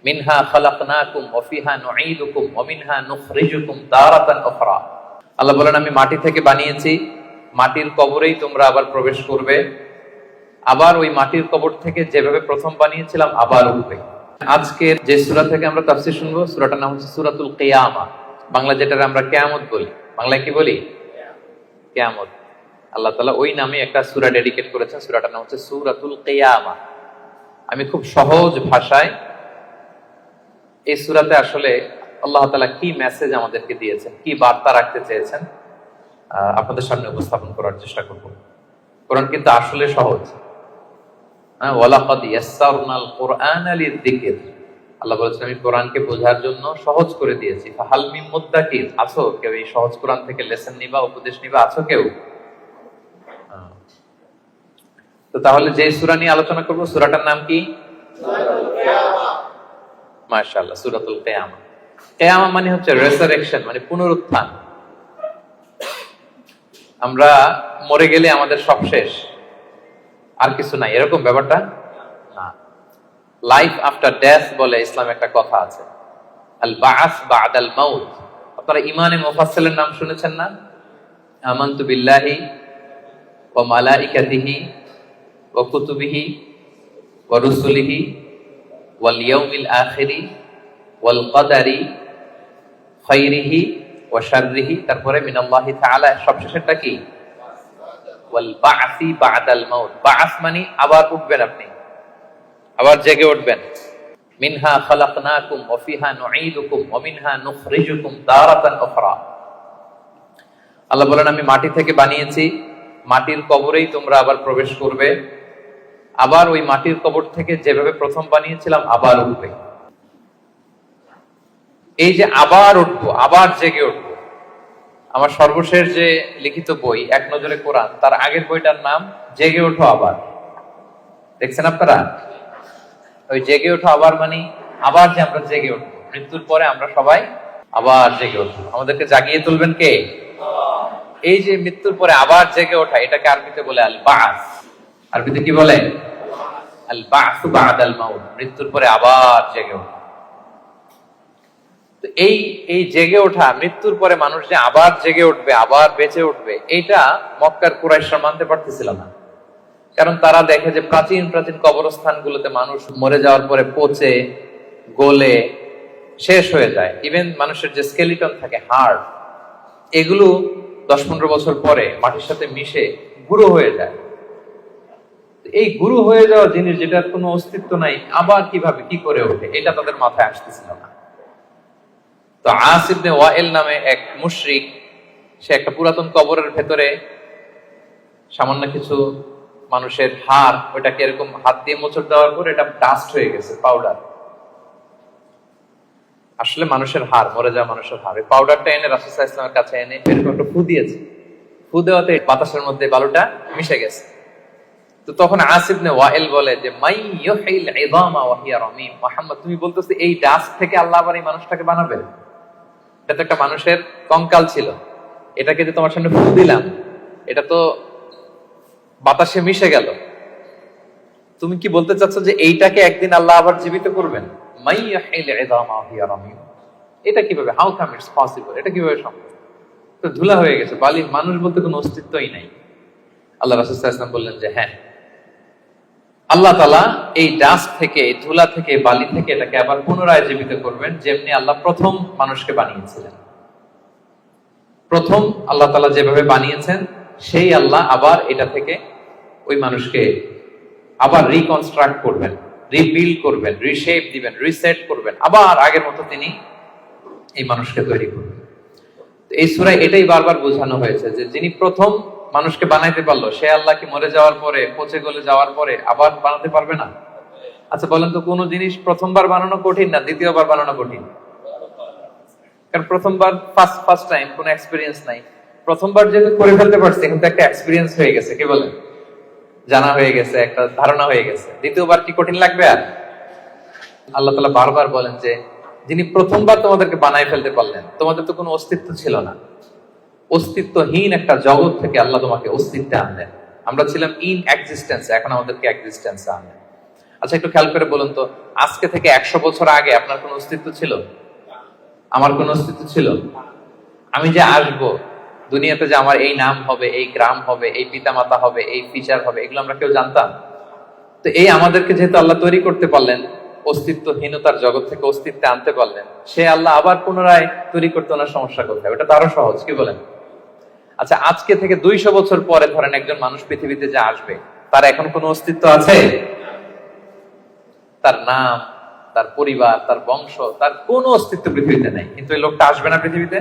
মিনহা খালাকনাকুম ওয়া ফিহা নুঈদুকুম ওয়া মিনহা নুখরিজুকুম তারাতান উখরা। আল্লাহ বলেন, আমি মাটি থেকে বানিয়েছি, মাটির কবরেই তোমরা আবার প্রবেশ করবে, আবার ওই মাটির কবর থেকে যেভাবে প্রথম বানিয়েছিলাম আবার উঠবে। আজকের যে সূরা থেকে আমরা তাফসীর শুনবো, সূরাটার নাম হচ্ছে সূরাতুল কিয়ামা। বাংলা যেটাকে আমরা কিয়ামত বলি, বাংলায় কি বলি? কিয়ামত। আল্লাহ তাআলা ওই নামে একটা সূরা ডেডিকেট করেছেন, সূরাটার নাম হচ্ছে সূরাতুল কিয়ামা। আমি খুব সহজ ভাষায় এই সূরাতে আসলে আল্লাহ তাআলা কি মেসেজ আমাদেরকে দিয়েছেন, কি বার্তা রাখতে চেয়েছেন আপনাদের সামনে উপস্থাপন করার চেষ্টা করব। কোরআন কিন্তু আসলে সহজ। ওয়ালাকাদ ইয়াসসারনাল কুরআনা লিযিকর। আল্লাহ বলেছেন, আমি কোরআনকে বোঝার জন্য সহজ করে দিয়েছি। ফাহাল মিন মুদ্দাকির, আছো কেউ এই সহজ কোরআন থেকে লেসন নিবা, উপদেশ নিবা, আছো কেউ? তো তাহলে যে সূরা নিয়ে আলোচনা করব, সূরাটার নাম কি? সূরাতুল কিয়ামা। মাশাআল্লাহ, সূরাতুল কিয়ামা। কিয়ামা মানে হচ্ছে রেসারেকশন, মানে পুনরুত্থান। আমরা মরে গেলে আমাদের সব শেষ, আর কিছু নাই, এরকম ব্যাপারটা না। লাইফ আফটার ডেথ বলে ইসলামে একটা কথা আছে, আল বাআস বা'দাল মাউত। আপনারা ইমানে মুফাসসিলের নাম শুনেছেন না? আমানতু বিল্লাহি ওয়া মালাইকাতিহি ওয়া কুতুবিহি ওয়া রুসুলিহি ওয়াল ইয়াউমিল আখিরি ওয়াল কদারি খাইরিহি ওয়া শাররিহি। তারপরে মিনাল্লাহি তাআলা, সবশেষেরটা কি? ওয়াল বা'সি বা'দাল মাউত। বা'স মানে আবার উঠবেন, আপনি আবার জেগে উঠবেন। মিনহা খালাকনাকুম ওয়া ফিহা নুঈদুকুম ওয়া মিনহা নুখরিজুকুম তারাতান উখরা। আল্লাহ বলেন, আমি মাটি থেকে বানিয়েছি, মাটির কবরেই তোমরা আবার প্রবেশ করবে, আবার ওই মাটির কবর থেকে যেভাবে প্রথম বানিয়েছিলাম আবার উঠবে। এই যে আবার উঠবো, আবার জেগে উঠবো। আমার সর্বশেষ যে লিখিত বই এক নজরে কোরআন, তার আগের বইটার নাম জেগে ওঠো আবার। দেখছেন আপনারা? ওই জেগে ওঠো আবার মানে আবার যে আমরা জেগে উঠবো, মৃত্যুর পরে আমরা সবাই আবার জেগে উঠবো। আমাদেরকে জাগিয়ে তুলবেন কে? এই যে মৃত্যুর পরে আবার জেগে ওঠা, এটাকে আরবিতে বলে আল বা'স। আরবিতে কি বলে? আল বা'সু বা'দাল মাউত, মৃত্যুর পরে আবার জেগে ওঠা। তো এই জেগে ওঠা, মৃত্যুর পরে মানুষ যে আবার জেগে উঠবে, আবার বেঁচে উঠবে, এইটা মক্কার কুরাইশরা মানতে পারতেছিল না। কারণ তারা দেখে যে প্রাচীন প্রাচীন কবরস্থানগুলোতে মানুষ মরে যাওয়ার পরে পচে গলে শেষ হয়ে যায়। ইভেন মানুষের যে স্কেলিটন থাকে, হাড়, এগুলো 10-15 বছর পরে মাটির সাথে মিশে গুঁড়ো হয়ে যায়। এই গুঁড়ো হয়ে যাওয়া জিনিস, যেটার কোনো অস্তিত্ব নাই, আবার কিভাবে কি করে ওঠে, এটা তাদের মাথায় আসতেছিল না। তো আস ইবনে ওয়াইল নামে এক মুশরিক, সে একটা পুরাতন কবরের ভেতরে সামান্য কিছু মানুষের হাড়, ওইটাকে এরকম হাত দিয়ে মোচড় দেওয়ার পর এটা ডাস্ট হয়ে গেছে, পাউডার। আসলে মানুষের হাড়, মরে যাওয়া মানুষের হাড়, পাউডারটা এনে রাসূল সাল্লাল্লাহু আলাইহি ওয়াসাল্লামের কাছে এনে এরকম একটা ফু দিয়েছে। ফু দেওয়াতে বাতাসের মধ্যে বালুটা মিশে গেছে। তো তখন আস ইবনে ওয়াইল বলে যে, মাই ইউহিল ইযামা ওয়া হিয়া রামীম। মুহাম্মদ, তুমি বলতেছো এই ডাস্ট থেকে আল্লাহ আবার এই মানুষটাকে বানাবেন? এটা তো একটা মানুষের কঙ্কাল ছিল, এটাকে যে তোমার সামনে ফু দিলাম, এটা তো বাতাসে মিশে গেল। তুমি কি বলতে চাচ্ছ যে এইটাকে একদিন আল্লাহ আবার জীবিত করবেন? মাই ইউহিল ইযামা ওয়া হিয়া রামীম, এটা কিভাবে? How come it's possible? এটা কিভাবে সম্ভব? তো ধুলা হয়ে গেছে, বালি, মানুষ বলতে কোনো অস্তিত্বই নাই। আল্লাহ রাসূল সাল্লাল্লাহু আলাইহি ওয়াসাল্লাম বললেন যে হ্যাঁ, আল্লাহ তাআলা এই ডাস্ট থেকে, এই ধুলা থেকে, বালি থেকে এটাকে আবার পুনরায় জীবিত করবেন, যেমনি আল্লাহ প্রথম মানুষকে বানিয়েছিলেন। প্রথম আল্লাহ তাআলা যেভাবে বানিয়েছেন, সেই আল্লাহ আবার এটা থেকে ওই মানুষকে আবার রিকনস্ট্রাক্ট করবেন, রিবিল্ড করবেন, রিশেপ দিবেন, রিসেট করবেন, আবার আগের মতো তিনি এই মানুষকে তৈরি করবেন। তো এই সূরায় এটাই বারবার বোঝানো হয়েছে যে যিনি প্রথম মানুষকে বানাইতে পারলো, সে আল্লাহ কি মরে যাওয়ার পরে, পচে গলে যাওয়ার পরে আবার বানাতে পারবে না? আচ্ছা বলেন তো, কোন জিনিস প্রথমবার বানানো কঠিন না দ্বিতীয়বার বানানো কঠিন? কারণ প্রথমবার ফার্স্ট টাইম, কোনো এক্সপেরিয়েন্স নাই। প্রথমবার যেহেতু করে ফেলতে পারছে, এখন তো একটা এক্সপেরিয়েন্স হয়ে গেছে, কি বলেন? জানা হয়ে গেছে, একটা ধারণা হয়ে গেছে। দ্বিতীয়বার কি কঠিন লাগবে আর? আল্লাহ তাআলা বারবার বলেন যে যিনি প্রথমবার তোমাদেরকে বানাই ফেলতে পারলেন, তোমাদের তো কোনো অস্তিত্ব ছিল না, অস্তিত্বহীন একটা জগৎ থেকে আল্লাহ তোমাকে অস্তিত্বে আনলেন। আমরা ছিলাম ইন এক্সিস্টেন্স, এখন আমাদেরকে এক্সিস্টেন্সে আনলেন। আচ্ছা, একটু খেয়াল করে বলুন তো, আজকে থেকে 100 বছর আগে আপনার কোন অস্তিত্ব ছিল? আমার কোন অস্তিত্ব ছিল? আমি যে আসবো দুনিয়াতে, যে আমার এই নাম হবে, এই গ্রাম হবে, এই পিতামাতা হবে, এই ফিচার হবে, এগুলো আমরা কেউ জানতাম? তো এই আমাদেরকে যেহেতু আল্লাহ তৈরি করতে পারলেন, অস্তিত্বহীনতার জগৎ থেকে অস্তিত্বে আনতে পারলেন, সে আল্লাহ আবার পুনরায় তৈরি করতে ওনার সমস্যা কোথায়? ওটা তো আরো সহজ, কি বলেন? আচ্ছা, আজকে থেকে 200 বছর পরে ধরেন একজন মানুষ পৃথিবীতে যে আসবে, তার এখন কোনো অস্তিত্ব আছে? তার নাম, তার পরিবার, তার বংশ, তার কোনো অস্তিত্ব পৃথিবীতে নেই। কিন্তু এই লোকটা আসবে না পৃথিবীতে?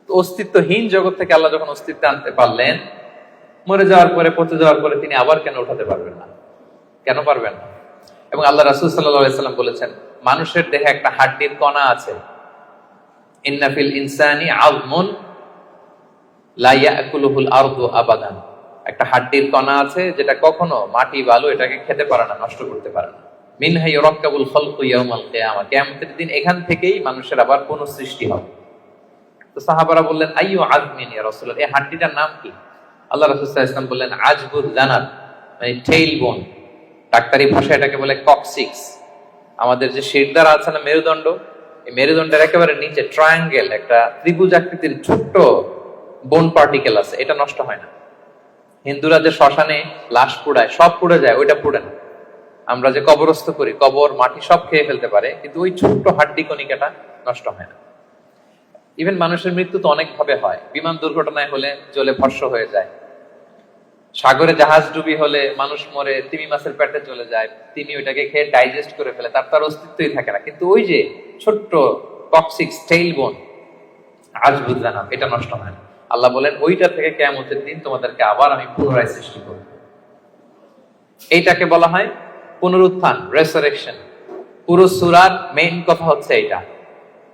তো অস্তিত্বহীন জগৎ থেকে আল্লাহ যখন অস্তিত্ব আনতে পারলেন, মরে যাওয়ার পরে, পচে যাওয়ার পরে তিনি আবার কেন উঠাতে পারবেন না? কেন পারবেন না? এবং আল্লাহ রাসূল সাল্লাল্লাহু আলাইহি সাল্লাম বলেছেন, মানুষের দেহে একটা হাড্ডির কণা আছে, ইন্না ফিল ইনসানি আযমুন লা ইয়াকুলুহুল আরদু আবাদান। একটা হাড্ডির কণা আছে যেটা কখনো মাটি বালু এটাকে খেতে পারে না, নষ্ট করতে পারে না। মিনহা ইউরাক্কাবুল খালকু ইয়াউমাল কিয়ামা, কিয়ামতের দিন এখান থেকেই মানুষের আবার পুনঃসৃষ্টি হবে। তো সাহাবারা বললেন, আইয়ু আযমিন ইয়া রাসূলুল্লাহ, এই হাড্ডিটার নাম কি? আল্লাহ রাসূল সাল্লাল্লাহু আলাইহি ওয়াসাল্লাম বললেন, আজবুল জানাব, মানে টেইল বোন। ডাক্তারি ভাষায় এটাকে বলে কক্সিক্স। আমাদের যে শিরদাঁড়া আছে না, মেরুদণ্ড, এই মেরুদণ্ডের একেবারে নিচে ট্রায়াঙ্গেল একটা ত্রিভুজ আকৃতির ছোট্ট বোন পার্টিকেল আছে, এটা নষ্ট হয় না। হিন্দুরা যে শ্মশানে লাশ পুড়ায়, সব পুড়ে যায়, ওইটা পুড়ে না। আমরা যে কবরস্থ করি, কবর মাটি সব খেয়ে ফেলতে পারে, কিন্তু ওই ছোট্ট হাড্ডি কণিকাটা নষ্ট হয় না। ইভেন মানুষের মৃত্যু তো অনেক ভাবে হয়। বিমান দুর্ঘটনায় হলে জ্বলে ভস্ম হয়ে যায়, সাগরে জাহাজ ডুবি হলে মানুষ মরে, তিমি মাছের পেটে চলে যায়, তিনি ওইটাকে খেয়ে ডাইজেস্ট করে ফেলে, তার অস্তিত্বই থাকে না। কিন্তু ওই যে ছোট্ট কক্সিক্স টেইল বোন, আজ বুঝলাম, এটা নষ্ট হয় না। আল্লাহ বলেন, ওইটা থেকে কিয়ামতের দিন তোমাদেরকে আবার আমি পুনরায় সৃষ্টি করব। এইটাকে বলা হয় পুনরুত্থান, রেসারেকশন। পুরো সূরার মেইন কথা হচ্ছে এইটা।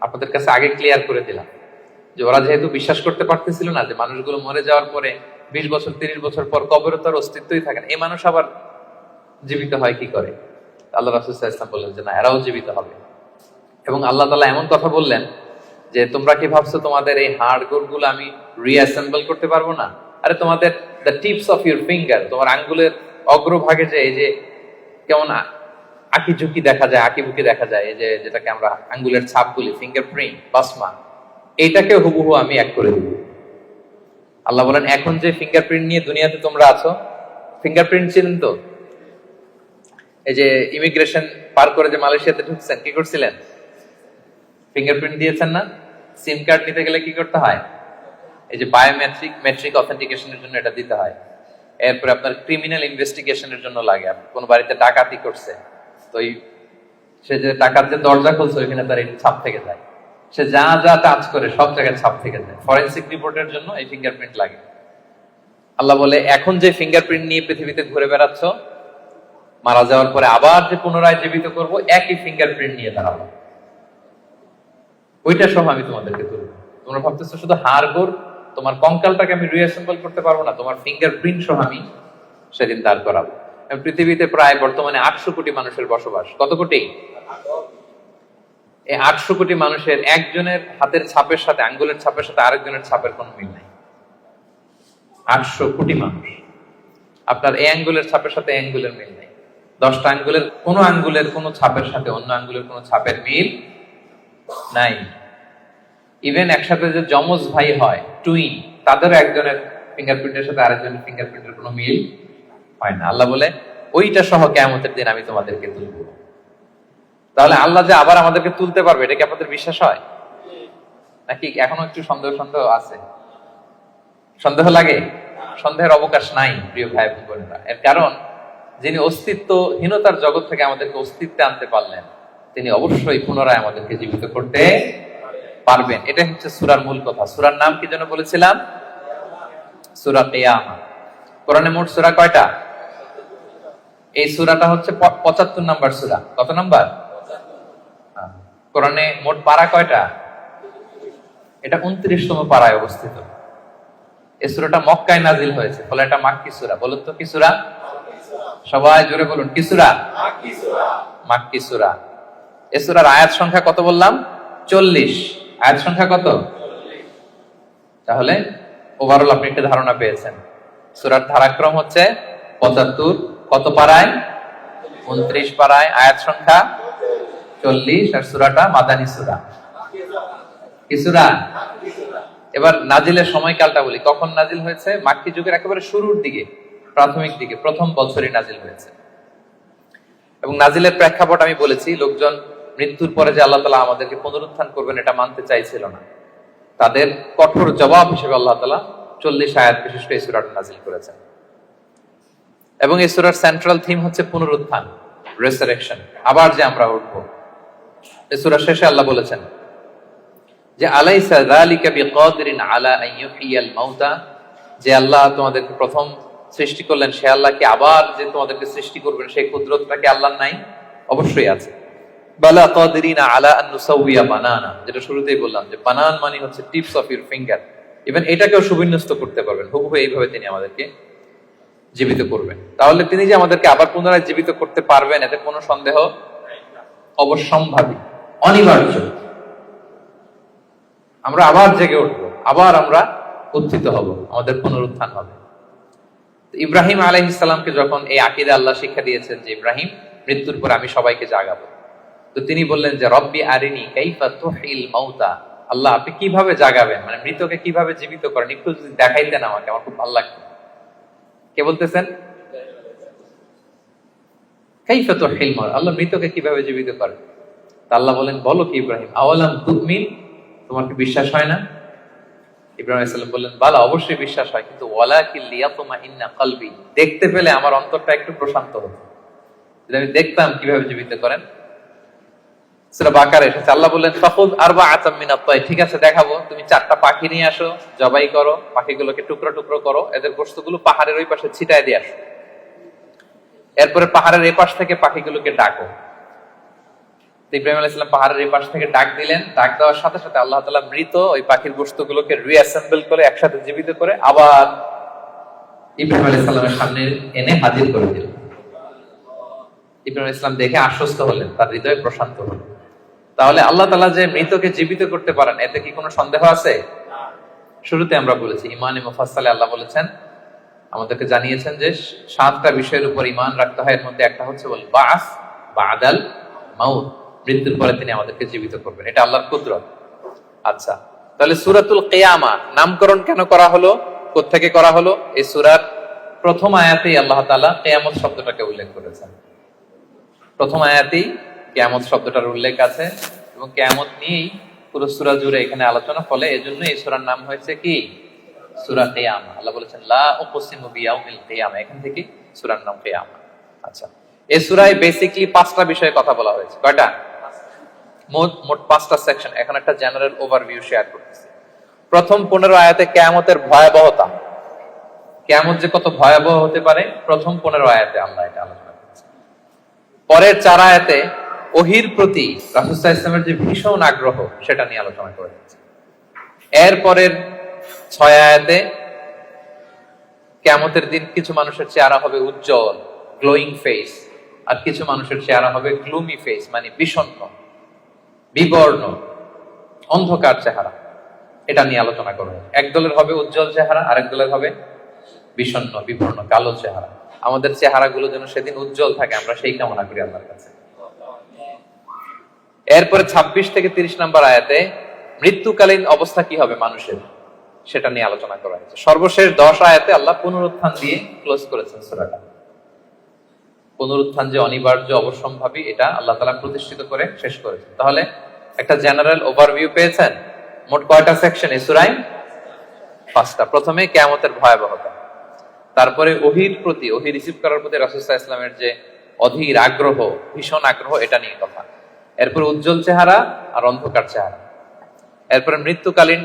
আপনাদের কাছে আগে ক্লিয়ার করে দিলাম যে ওরা যেহেতু বিশ্বাস করতে পারতেছিল না যে মানুষগুলো মরে যাওয়ার পরে 20 বছর 30 বছর পর কবরে তার অস্তিত্বই থাকে না, এই মানুষ আবার জীবিত হয় কি করে? আল্লাহ রাসূল সাল্লাল্লাহু আলাইহি ওয়াসাল্লাম বললেন যে না, এরাও জীবিত হবে। এবং আল্লাহ তাআলা এমন কথা বললেন যে তোমরা কি ভাবছো তোমাদের এই হাড় গোড়গুলো আমি রিঅ্যাসেম্বল করতে পারবো না? আরে তোমাদের the tips of your finger, তোমার আঙ্গুলের অগ্রভাগে যে এই যে কেমন আঁকি ঝুঁকি দেখা যায়, আঁকি বুকি দেখা যায়, এই যে যেটাকে আমরা আঙ্গুলের ছাপ বলি, ফিঙ্গারপ্রিন্ট, বাসমা, এইটাকে হুবহু আমি এক করে দিব। আল্লাহ বলেন, এখন যে ফিঙ্গারপ্রিন্ট নিয়ে দুনিয়াতে তোমরা আছো, ফিঙ্গারপ্রিন্ট ছিলেন তো? এই যে ইমিগ্রেশন পার করে যে মালয়েশিয়াতে ঢুকছেন, কি করছিলেন? ফিঙ্গারপ্রিন্ট দিয়েছেন না? সিম কার্ড নিতে গেলে কি করতে হয়? এই যে বায়োমেট্রিক, মেট্রিক অথেন্টিকেশনের জন্য এটা দিতে হয়। এরপরে আপনার ক্রিমিনাল ইনভেস্টিগেশনের জন্য লাগে। কোন বাড়িতে ডাকাতি করছে, তো সে যে ডাকাত যে দরজা খুলছে, ওইখানে তার এই ছাপ থেকে যায়। সে যা যা টাচ করে সব জায়গায় ছাপ থেকে যায়। ফরেনসিক রিপোর্টের জন্য এই ফিঙ্গারপ্রিন্ট লাগে। আল্লাহ বলে, এখন যে ফিঙ্গারপ্রিন্ট নিয়ে পৃথিবীতে ঘুরে বেড়াচ্ছ, মারা যাওয়ার পরে আবার যে পুনরায় জীবিত করব, একই ফিঙ্গারপ্রিন্ট নিয়ে দাঁড়াবো, ওইটা সহ আমি তোমাদেরকে তুলবো। তোমরা ভাবতেছো শুধু হাড় গোড়, তোমার কঙ্কালটাকে আমি রিঅ্যাসেম্বল করতে পারবো না, তোমার ফিঙ্গারপ্রিন্ট সহ আমি সেদিন দাঁড় করাবো। পৃথিবীতে প্রায় বর্তমানে 800 কোটি মানুষের বসবাস। কত কোটি? এই 800 কোটি মানুষের একজনের হাতের ছাপের সাথে, আঙ্গুলের ছাপের সাথে আরেকজনের ছাপের কোনো মিল নাই। 800 কোটি মানুষ, আপনার এই আঙ্গুলের ছাপের সাথে এই আঙ্গুলের মিল নাই। 10টা আঙ্গুলের কোনো আঙ্গুলের কোনো ছাপের সাথে অন্য আঙ্গুলের কোনো ছাপের মিল নাই। ইভেন একসাথে যে যমজ ভাই হয়, টুইন, তাদেরও একজনের ফিঙ্গারপ্রিন্টের সাথে আরেকজনের ফিঙ্গারপ্রিন্টের কোনো মিল হয় না। আল্লাহ বলে, ওইটা সহ কিয়ামতের দিন আমি তোমাদেরকে তুলবো। তাহলে আল্লাহ যে আবার আমাদেরকে তুলতে পারবে, এটা কি আপনাদের বিশ্বাস হয় নাকি এখনো একটু সন্দেহ সন্দেহ আছে? সন্দেহ লাগে? সন্দেহের অবকাশ নাই প্রিয় ভাই বোনেরা। এর কারণ, যিনি অস্তিত্বহীনতার জগৎ থেকে আমাদেরকে অস্তিত্বে আনতে পারলেন, তিনি অবশ্যই পুনরায় আমাদেরকে জীবিত করতে পারবেন। এটা হচ্ছে সূরার মূল কথা। সূরার নাম কি যেন বলেছিলাম? সূরা কিয়ামা। কোরআনে মোট সূরা কয়টা? এই সূরাটা হচ্ছে 75 নাম্বার সূরা। কত নাম্বার? কোরআনে মোট পারা কয়টা? এটা 29তম পারায় অবস্থিত। এই সূরাটা মক্কায় নাজিল হয়েছে, ফলে এটা মাক্কি সূরা। বলুন তো কি সূরা? সবাই জোরে বলুন, কি সূরা? মাক্কি সূরা। মাক্কি সূরা। এই সূরার আয়াত সংখ্যা কত বললাম? 40। আয়াত সংখ্যা কত? 40। তাহলে ওভারঅল আপনি একটা ধারণা পেয়েছেন। সূরার ধারাক্রম হচ্ছে 75। কত পারায়? 29 পারায়, আয়াত সংখ্যা 40, আর সূরাটা মাদানী সূরা। কি সূরা? এবার নাজিলের সময়কালটা বলি, কখন নাজিল হয়েছে? মাক্কি যুগের একেবারে শুরুর দিকে, প্রাথমিক দিকে, প্রথম বছরই নাজিল হয়েছে। এবং নাজিলের প্রেক্ষাপট আমি বলেছি, লোকজন মৃত্যুর পরে যে আল্লাহ তাআলা আমাদেরকে পুনরুত্থান করবেন এটা মানতে চাইছিল না। তাদের কঠোর জবাব হিসেবে আল্লাহ তাআলা 40 আয়াত বিশিষ্ট এই সূরাটা নাজিল করেছেন। এবং এই সূরার সেন্ট্রাল থিম হচ্ছে পুনরুত্থান, রেসারেকশন, আবার যে আমরা উঠব। এই সূরার শেষে আল্লাহ বলেছেন যে আলাইসা যালিকা বিকাদিরিন আলা আন ইউহিয়াল মাউতা, যে আল্লাহ তোমাদেরকে প্রথম সৃষ্টি করলেন সে আল্লাহ কি আবার যে তোমাদেরকে সৃষ্টি করবেন সেই কুদরতটা কি আল্লাহর নাই? অবশ্যই আছে। বালা কাদিরিনা আলা আন নুসাউইয়া বানানা, যেটা শুরুতেই বললাম যে বানান মানে হচ্ছে tips of your finger, even এটাকেও সুবিন্যস্ত করতে পারবেন। হুবহু এইভাবে তিনি আমাদেরকে জীবিত করবেন। তাহলে তিনি যে আমাদেরকে আবার পুনরায় জীবিত করতে পারবেন এতে কোনো সন্দেহ অবশ্যম্ভাবী, অনিবার্য। আমরা আবার জেগে উঠবো, আবার আমরা উত্থিত হব, আমাদের পুনরুত্থান হবে। ইব্রাহিম আলাইহিস সালামকে যখন এই আকীদা আল্লাহ শিক্ষা দিয়েছেন যে ইব্রাহিম, মৃত্যুর পর আমি সবাইকে জাগাবো, তো তিনি বললেন যে রব্বি আরিনি কাইফা তুহিল মাউতা, আল্লাহ আপনি কিভাবে জাগাবেন, মানে মৃতকে কিভাবে জীবিত করেন, একটু যদি দেখাইতেন আমাকে, আমার খুব ভালো লাগতো। কে বলতেছেন? কাইফা তুহিল মাউতা, আল্লাহ মৃতকে কিভাবে জীবিত করেন? আল্লাহ বলেন বলো কি ইব্রাহিম, আওয়ালাম তুমিন, তোমার কি বিশ্বাস হয় না? ইব্রাহিম আলাইহিস সালাম বললেন বালা, অবশ্যই বিশ্বাস হয়, কিন্তু ওয়ালাকিন লিয়াতমাইন্না কলবি, দেখতে পেলে আমার অন্তরটা একটু প্রশান্ত হতো, যদি আমি দেখতাম কিভাবে জীবিত করেন। সূরা বাকারা এসেছে, আল্লাহ বললেন ফাখুয আরবাআতাম মিনাত তায়র, ঠিক আছে দেখাবো, তুমি 4টা পাখি নিয়ে আসো, জবাই করো, পাখিগুলোকে টুকরো টুকরো করো, এদের গোশতগুলো পাহাড়ের ওই পাশে ছিটায় দিয়ে আসো, এরপরে পাহাড়ের এই পাশ থেকে পাখিগুলোকে ডাকো। ইব্রাহিম আলাইহিস সালাম পাহাড়ের এই পাশ থেকে ডাক দিলেন, ডাক দেওয়ার সাথে সাথে আল্লাহ তাআলা মৃত ওই পাখির গোশতগুলোকে রিঅ্যাসেম্বল করে একসাথে জীবিত করে আবার ইব্রাহিম আলাইহিস সালামের সামনে এনে হাজির করে দিলেন। ইব্রাহিম আলাইহিস সালাম দেখে আশ্বস্ত হলেন, তার হৃদয় প্রশান্ত হলো। তাহলে আল্লাহ তাআলা যে মৃতকে জীবিত করতে পারেন এতে কি কোনো সন্দেহ আছে? শুরুতে আমরা বলেছি ইমানে মুফাসসালে আল্লাহ বলেছেন, আমাদেরকে জানিয়েছেন যে 7টা বিষয়ের উপর ঈমান রাখতে হয়, এর মধ্যে একটা হচ্ছে বল বাস বাদাল মাউত, মৃত্যুর পরে তিনি আমাদেরকে জীবিত করবেন, এটা আল্লাহর কুদরত। আচ্ছা, তাহলে সূরাতুল কিয়ামা নামকরণ কেন করা হলো, কোত্থেকে করা হলো? এই সূরার প্রথম আয়াতেই আল্লাহ তাআলা কিয়ামত শব্দটাকে উল্লেখ করেছেন। প্রথম আয়াতেই কিয়ামত শব্দটার উল্লেখ আছে এবং কিয়ামত নিয়েই পুরো সূরা জুড়ে এখানে আলোচনা, ফলে এজন্য এই সূরার নাম হয়েছে কি? সূরা কিয়ামা। আল্লাহ বলেছেন লা উকসিমু বিয়াউমিল কিয়ামা, এখান থেকে সূরার নাম কিয়ামা। আচ্ছা, এই সূরায় বেসিক্যালি 5টা বিষয়ে কথা বলা হয়েছে। কয়টা? মোট 5টা সেকশন। এখন একটা জেনারেল ওভারভিউ শেয়ার করতেছি। প্রথম 15 আয়াতে কিয়ামতের ভয়াবহতা, কিয়ামত যে কত ভয়াবহ হতে পারে, প্রথম 15 আয়াতে আল্লাহ এটা আলোচনা করেছেন। পরের 4 আয়াতে ওহীর প্রতি রাসূল সাল্লাল্লাহু আলাইহি ওয়াসাল্লামের যে ভীষণ আগ্রহ সেটা নিয়ে আলোচনা করেছেন। এর পরের 6 আয়াতে কিয়ামতের দিন কিছু মানুষের চেহারা হবে উজ্জ্বল, গ্লোয়িং ফেস, আর কিছু মানুষের চেহারা হবে গ্লুমি ফেস, মানে বিষণ্ণ, বিবর্ণ, অন্ধকার চেহারা। এটা নিয়ে আলোচনা করব। এক দলের হবে উজ্জ্বল চেহারা, আরেক দলের হবে বিষণ্ণ, বিবর্ণ, কালো চেহারা। আমাদের চেহারাগুলো যেন সেদিন উজ্জ্বল থাকে, আমরা সেই কামনা করি আল্লাহর কাছে। এরপরে 26 থেকে 30 নম্বর আয়াতে মৃত্যুকালীন অবস্থা কি হবে মানুষের, সেটা নিয়ে আলোচনা করা হয়েছে। সর্বশেষ 10 আয়াতে আল্লাহ পুনরুত্থান দিয়ে ক্লোজ করেছেন সূরাটা। পুনরুত্থান যে অনিবার্য, অবশ্যম্ভাবী, এটা আল্লাহ তাআলা প্রতিষ্ঠিত করে শেষ করেছেন। তাহলে একটা জেনারেল ওভারভিউ পেয়েছেন। মোট কয়টা সেকশন এই সূরায়? 5টা। প্রথমে কিয়ামতের ভয়াবহতা, তারপরে ওহীর প্রতি, ওহী রিসিভ করার প্রতি রাসূল সাল্লাল্লাহু আলাইহি ওয়াসাল্লামের যে অধীর আগ্রহ, ভীষণ আগ্রহ, এটা নিয়ে কথা। এরপর উজ্জ্বল চেহারা আর অন্ধকার চেহারা। এরপরে মৃত্যুকালীন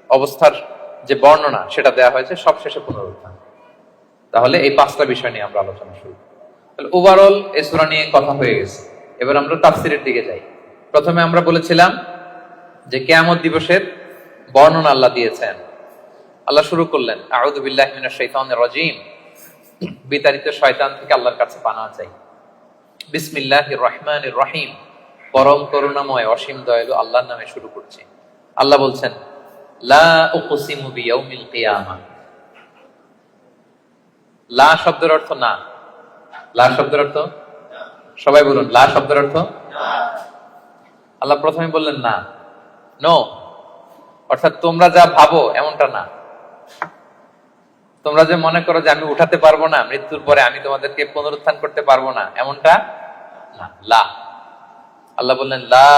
অবস্থার যে বর্ণনা সেটা দেওয়া হয়েছে, সবশেষে পুনরুত্থান। তাহলে এই 5টা বিষয় নিয়ে আমরা আলোচনা শুরু। তাহলে ওভারঅল এই সূরা নিয়ে কথা হয়ে গেছে। এবার আমরা তাফসীরের দিকে যাই। প্রথমে আমরা বলেছিলাম যে কিয়ামত দিবসের বর্ণনা আল্লাহ দিয়েছেন। আল্লাহ শুরু করলেন আউযু বিল্লাহি মিনাশ শাইতানির রাজীম, বিতাড়িত শয়তান থেকে আল্লাহর কাছে পানাহ চাই। বিসমিল্লাহির রহমানির রহিম, পরম করুণাময় অসীম দয়ালু আল্লাহর নামে শুরু করছি। আল্লাহ বলছেন লা উকসিমু বিয়াউমিল কিয়ামা। লা শব্দের অর্থ না, লা শব্দের অর্থ সবাই বলুন লা শব্দের অর্থ। আল্লাহ প্রথমে বললেন না, নো, অর্থাৎ তোমরা যা ভাবো এমনটা না। তোমরা যে মনে করো যে আমি উঠাতে পারবো না, মৃত্যুর পরে আমি তোমাদেরকে পুনরুত্থান করতে পারবো না, এমনটা না। লা, আল্লাহ বললেন লা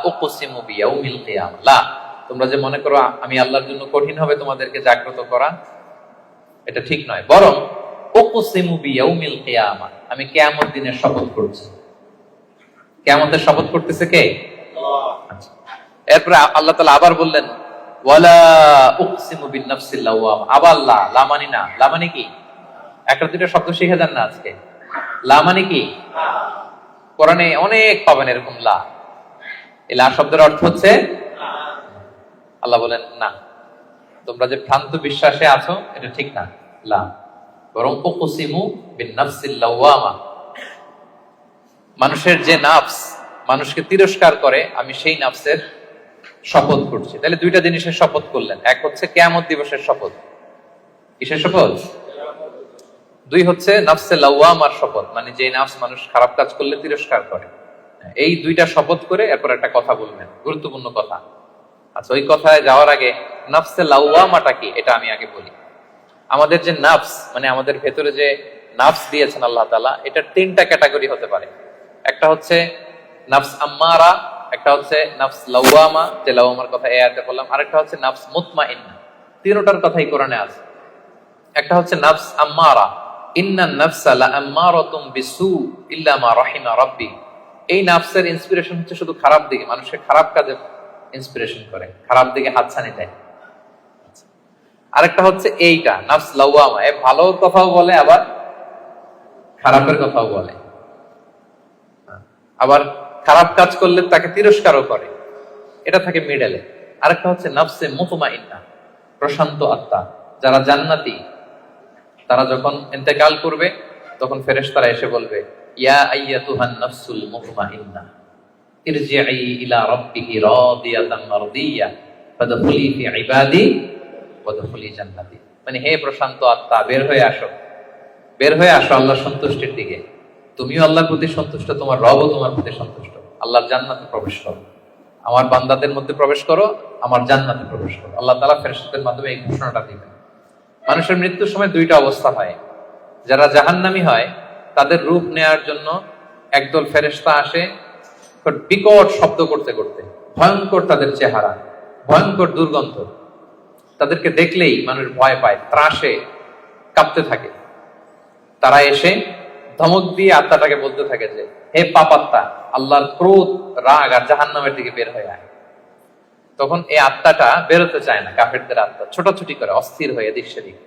উকসিমু বিয়াউমিল কিয়ামা, লা, তোমরা যে মনে করো আমি আল্লাহর জন্য কঠিন হবে তোমাদেরকে জাগ্রত করা, এটা ঠিক নয়। বরং উকসিমু বিয়াউমিল কিয়ামা, আমি কিয়ামত দিনের শপথ করছি। কিয়ামতের শপথ করতেছে কে? আচ্ছা, এরপরে আল্লাহ তাআলা আবার বললেন ওয়ালা উকসিমু বিন-নাফসিল লাওয়ামা, আবার লা, লা মানে না, লা মানে কি? একটা দুটো শব্দ শিখে যান না আজকে। লা মানে কি? কোরআনে অনেক পাবেন এরকম লা। এই লা শব্দের অর্থ হচ্ছে আল্লাহ বলেন না, তোমরা যে ভ্রান্ত বিশ্বাসে আছো এটা ঠিক না, লা, বরং উকসিমু বিন-নাফসিল লাওয়ামা, মানুষের যে নাফস মানুষকে তিরস্কার করে, আমি সেই নাফসের শপথ করছি। তাহলে দুইটা জিনিসের শপথ করলেন, এক হচ্ছে কিয়ামত দিবসের শপথ। কিসের শপথ? দুই হচ্ছে নাফসে লাওয়ামার শপথ, মানে যে নাফস মানুষ খারাপ কাজ করলে তিরস্কার করে। এই দুইটা শপথ করে এরপর একটা কথা বলবেন, গুরুত্বপূর্ণ কথা। আচ্ছা, ওই কথায় যাওয়ার আগে নাফসে লাওয়ামাটা কি এটা আমি আগে বলি। আমাদের যে নাফস, মানে আমাদের ভেতরে যে নাফস দিয়েছেন আল্লাহ তাআলা, এটার তিনটা ক্যাটাগরি হতে পারে। একটা হচ্ছে নাফস আম্মারা, একটা হচ্ছে নাফস লাওয়ামা, যে লাওয়ামার কথা এই আয়াতে বললাম, আরেকটা হচ্ছে নাফস মুতমাইন্না। তিনটার কথাই কোরআনে আছে। একটা হচ্ছে নাফস আম্মারা, ইন্নান নাফসা লাআম্মারাতুম বিসু ইল্লা মা রাহিমা রাব্বি। এই নাফসের ইন্সপিরেশন হচ্ছে শুধু খারাপ দিকে, মানুষকে খারাপ কাজে ইন্সপিরেশন করে, খারাপ দিকে হাতছানি দেয়। আরেকটা হচ্ছে এইটা নাফস লাওয়ামা, এ ভালো কথাও বলে আবার খারাপের কথাও বলে, আবার খারাপ কাজ করলে তাকে তিরস্কারও করে, এটা থাকে মিডলে। আরেকটা হচ্ছে নাফসে মুতমাইন্না, প্রশান্ত আত্মা, যারা জান্নাতি, তারা যখন ইন্তেকাল করবে তখন ফেরেশতারা এসে বলবে ইয়া আইয়াতুহান নাফসুল মুতমাইন্না ইরজিই ইলা রাব্বিকি রাদিয়াতান মারদিয়া ফাদখুলি ফি ইবাদি ওয়াদখুলি জান্নাতি। মানে হে প্রশান্ত আত্মা, বের হয়ে আসো, বের হয়ে আসো আল্লাহর সন্তুষ্টির দিকে। তুমিও আল্লাহর প্রতি সন্তুষ্ট, তোমার রবও তোমার প্রতি সন্তুষ্ট। আল্লাহর জান্নাতে প্রবেশ করো, আমার বান্দাদের মধ্যে প্রবেশ করো, আমার জান্নাতে প্রবেশ করো। আল্লাহ তাআলা ফেরেশতাদের মাধ্যমে এই ঘোষণাটা দিবেন। মানুষের মৃত্যুর সময় দুইটা অবস্থা হয়। যারা জাহান্নামী হয় তাদের রূপ নেয়ার জন্য একদল ফেরেশতা আসে বিকট শব্দ করতে করতে, ভয়ঙ্কর তাদের চেহারা, ভয়ঙ্কর দুর্গন্ধ, তাদেরকে দেখলেই মানুষ ভয় পায়, ত্রাসে কাঁপতে থাকে। তারা এসে ধমক দিয়ে আত্মাটাকে বলতে থাকে যে হে পাপাত্মা, আল্লাহর ক্রোধ, রাগ আর জাহান্নামের দিকে বের হয়ে আয়। তখন এই আত্মাটা বেরোতে চায় না, কাফেরদের আত্মা ছোটাছুটি করে, অস্থির হয়ে এদিক সেদিক,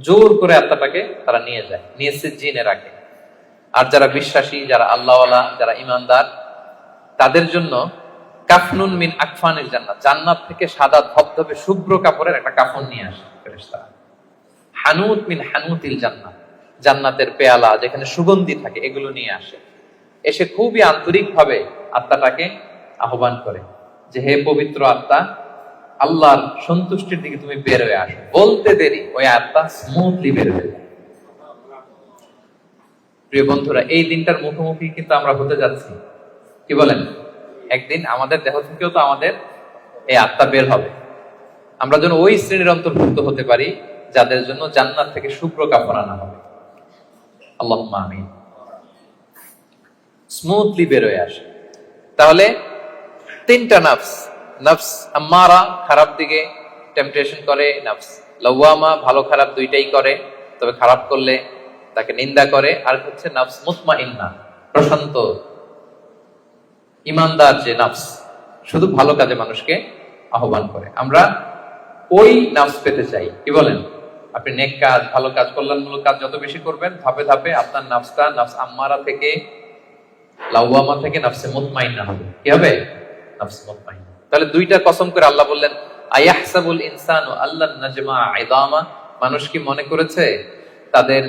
জোর করে আত্মাটাকে তারা নিয়ে যায়, নিয়ে সিজ্জিনে রাখে। আর যারা বিশ্বাসী, যারা আল্লাহওয়ালা, যারা ইমানদার, তাদের জন্য কাফনুন মিন আকফানিল জান্নাত, জান্নাত থেকে সাদা ধবধবে শুভ্র কাপড়ের একটা কাফন নিয়ে আসে ফেরেশতারা। হানুত মিন হানুতিল জান্নাত, জান্নাতের পেয়ালা যেখানে সুগন্ধি থাকে, এগুলো নিয়ে আসে। এসে খুবই আন্তরিক ভাবে আত্মাটাকে আহ্বান করে যে হে পবিত্র আত্মা, আল্লাহর সন্তুষ্টির দিকে তুমি বের হয়ে আসো। বলতে দেরি ওই আত্মা স্মুথলি বের হয়ে যায়। প্রিয় বন্ধুরা, এই দিনটার মুখোমুখি কিন্তু আমরা হতে যাচ্ছি। কি বলেন? একদিন আমাদের দেহ থেকেও তো আমাদের এই আত্মা বের হবে। আমরা যেন ওই শ্রেণীর অন্তর্ভুক্ত হতে পারি যাদের জন্য জান্নাত থেকে শুভ্র কাপড় আনা হবে। আল্লাহুম্মা আমিন। স্মুথলি বের হয়ে আসে। তাহলে তিনটা নাফস, নাফস আম্মারা খারাপ দিকে টেম্পটেশন করে, নাফস লাওয়ামা ভালো খারাপ দুইটাই করে, তবে খারাপ করলে তাকে নিন্দা করে, আর হচ্ছে নাফস মুতমাইন্না, প্রশান্ত ইমানদার যে নাফস, শুধু ভালো কাজে মানুষকে আহ্বান করে। আমরা ওই নাফস পেতে চাই। কি বলেন? আপনি নেক কাজ, ভালো কাজ, কল্যাণমূলক কাজ যত বেশি করবেন, ধাপে ধাপে আপনার নাফসটা নাফস আম্মারা থেকে, লাওয়ামা থেকে নাফসে মুতমাইন্না হবে। কি হবে? নাফসে মুতমাইন্না। তাহলে দুইটা কসম করে আল্লাহ বললেন আয়াহসাবুল ইনসানু আল্লান নাজমা ইদামা, মানুষ কি মনে করেছে তাদের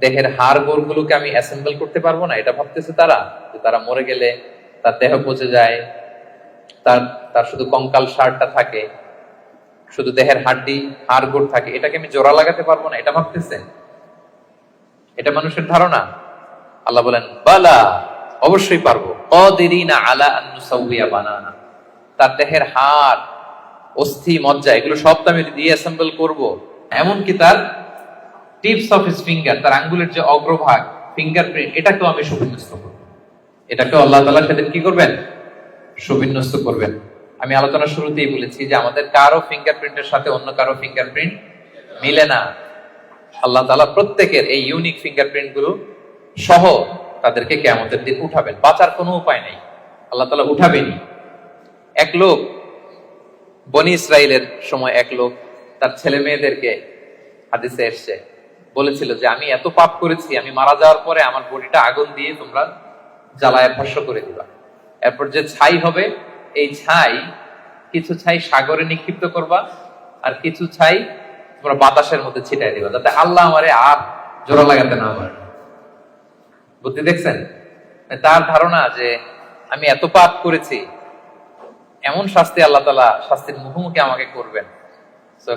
দেহের হাড় গোড়গুলোকে আমি অ্যাসেম্বল করতে পারবো না? এটা ভাবতেছে তারা, যে তারা মরে গেলে তার দেহ পচে যায়, তার শুধু কঙ্কাল সারটা থাকে, শুধু দেহের হাড্ডি হাড় গোড় থাকে, এটাকে আমি জোড়া লাগাতে পারবো না, এটা ভাবতেছে? এটা মানুষের ধারণা? আল্লাহ বলেন বালা, অবশ্যই পারবো। কাদিরিনা আলা আন নুসাউইয়া বানানা, তার দেহের হাড়, অস্থি, মজ্জা এগুলো সব তো আমি রিঅ্যাসেম্বল করব। এমনকি তার টিপস অফ হিজ ফিঙ্গার, তার আঙ্গুলের যে অগ্রভাগ, ফিঙ্গারপ্রিন্ট, এটাকেও আমি সুবিন্যস্ত করব। এটাকেও আল্লাহ তাআলা সেদিন কি করবেন? সুবিন্যস্ত করবেন। আমি আলোচনার শুরুতেই বলেছি যে আমাদের কারো ফিঙ্গারপ্রিন্টের সাথে অন্য কারো ফিঙ্গারপ্রিন্ট মিলে না। আল্লাহ তাআলা প্রত্যেকের এই ইউনিক ফিঙ্গারপ্রিন্ট গুলো সহ তাদেরকে কিয়ামতের দিন উঠাবেন। বাঁচার কোনো উপায় নেই, আল্লাহ তাআলা উঠাবেনই। এক লোক, বনি ইসরাইলের সময় এক লোক তার ছেলে মেয়েদেরকে, হাদিসে এসেছে, বলেছিল যে আমি এত পাপ করেছি, আমি মারা যাওয়ার পরে আমার বডিটা আগুন দিয়ে তোমরা জ্বালায় ভস্ম করে দিবা। এরপর যে ছাই হবে, এই ছাই, কিছু ছাই সাগরে নিক্ষিপ্ত করবা, আর কিছু ছাই তোমরা বাতাসের মধ্যে ছিটাই দিবা, যাতে আল্লাহ আমারে আর জোড়া লাগাতে না পারে। বুদ্ধি দেখছেন? তার ধারণা যে আমি এত পাপ করেছি, এমন শাস্তি আল্লাহ তাআলা শাস্তির মুখোমুখি আমাকে করবেন।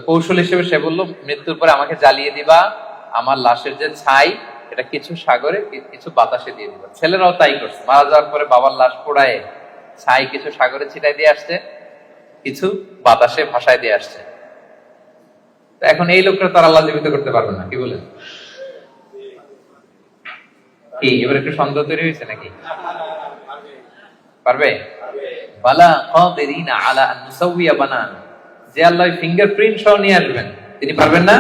কৌশল হিসেবে সে বলল, মৃত্যুর পরে আমাকে জ্বালিয়ে দিবা, আমার লাশের যে ছাই এটা কিছু সাগরে কিছু বাতাসে দিয়ে দিবা। ছেলেরাও তাই করছে, মারা যাওয়ার পরে বাবার লাশ পোড়ায় ছাই কিছু সাগরে ছিটাই দিয়ে আসছে, কিছু বাতাসে ভাসায় দিয়ে আসছে। এখন এই লোকটা তার আল্লাহ জীবিত করতে পারবে না, কি বলেন? কি এবার একটু সন্দেহ তৈরি হয়েছে নাকি? পারবে? বালা কাদিরিনা আলা আন নুসাউইয়া বানানা, যে আল্লাহ ফিঙ্গারপ্রিন্ট সহ নিয়ে আসবেন, তিনি পারবেন না?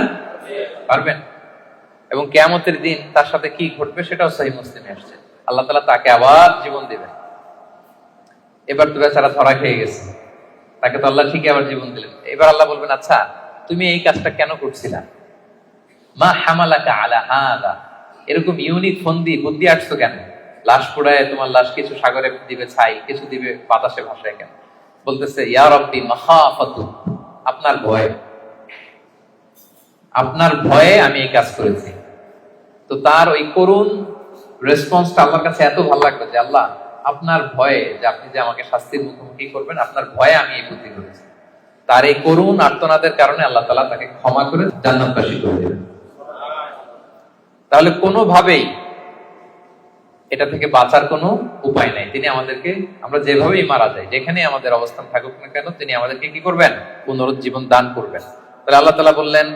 পারবেন। এবং কিয়ামতের দিন তার সাথে কি ঘটবে সেটাও সহিহ মুসলিমে আসছে। আল্লাহ তাআলা তাকে আবার জীবন দিবেন। এবার তো বেচারা ধরা খেয়ে গেছে, তাকে তো আল্লাহ ঠিকই আবার জীবন দিলেন। এবার আল্লাহ বলবেন, আচ্ছা তুমি এই কাজটা কেন করছিলা? মা হামালাকা আলা হাদা, এরকম ইউনিক ফন্দি বুদ্ধি আসছো কেন? লাশ পোড়ায় তোমার লাশ কিছু সাগরে দিবে ছাই, কিছু দিবে বাতাসে ভাসায় কেন? বলতেছে, ইয়া রাব্বি মাখাফাতু, আপনার ভয়, আপনার ভয়ে আমি এই কাজ করেছি। তো তার ওই করুণ রেসপন্সটা আমার কাছে এত ভালো লাগলো যে আল্লাহ আপনার ভয়ে, যে আপনি যে আমাকে শাস্তির মুখোমুখি করবেন, আপনার ভয়ে আমি এই বুদ্ধি করেছি। তার এই করুণ আর্তনাদের কারণে আল্লাহ তাআলা তাকে ক্ষমা করে জান্নাতবাসী করে দেবেন। তাহলে কোনোভাবেই এটা থেকে বাঁচার কোনো উপায় নাই। তিনি আমাদেরকে, আমরা যেভাবেই মারা যাই, যেখানে আমাদের অবস্থান থাকুক না কেন, তিনি আমাদেরকে কি করবেন? পুনরুজ্জীবন দান করবেন। তাহলে আল্লাহ তাআলা বললেন,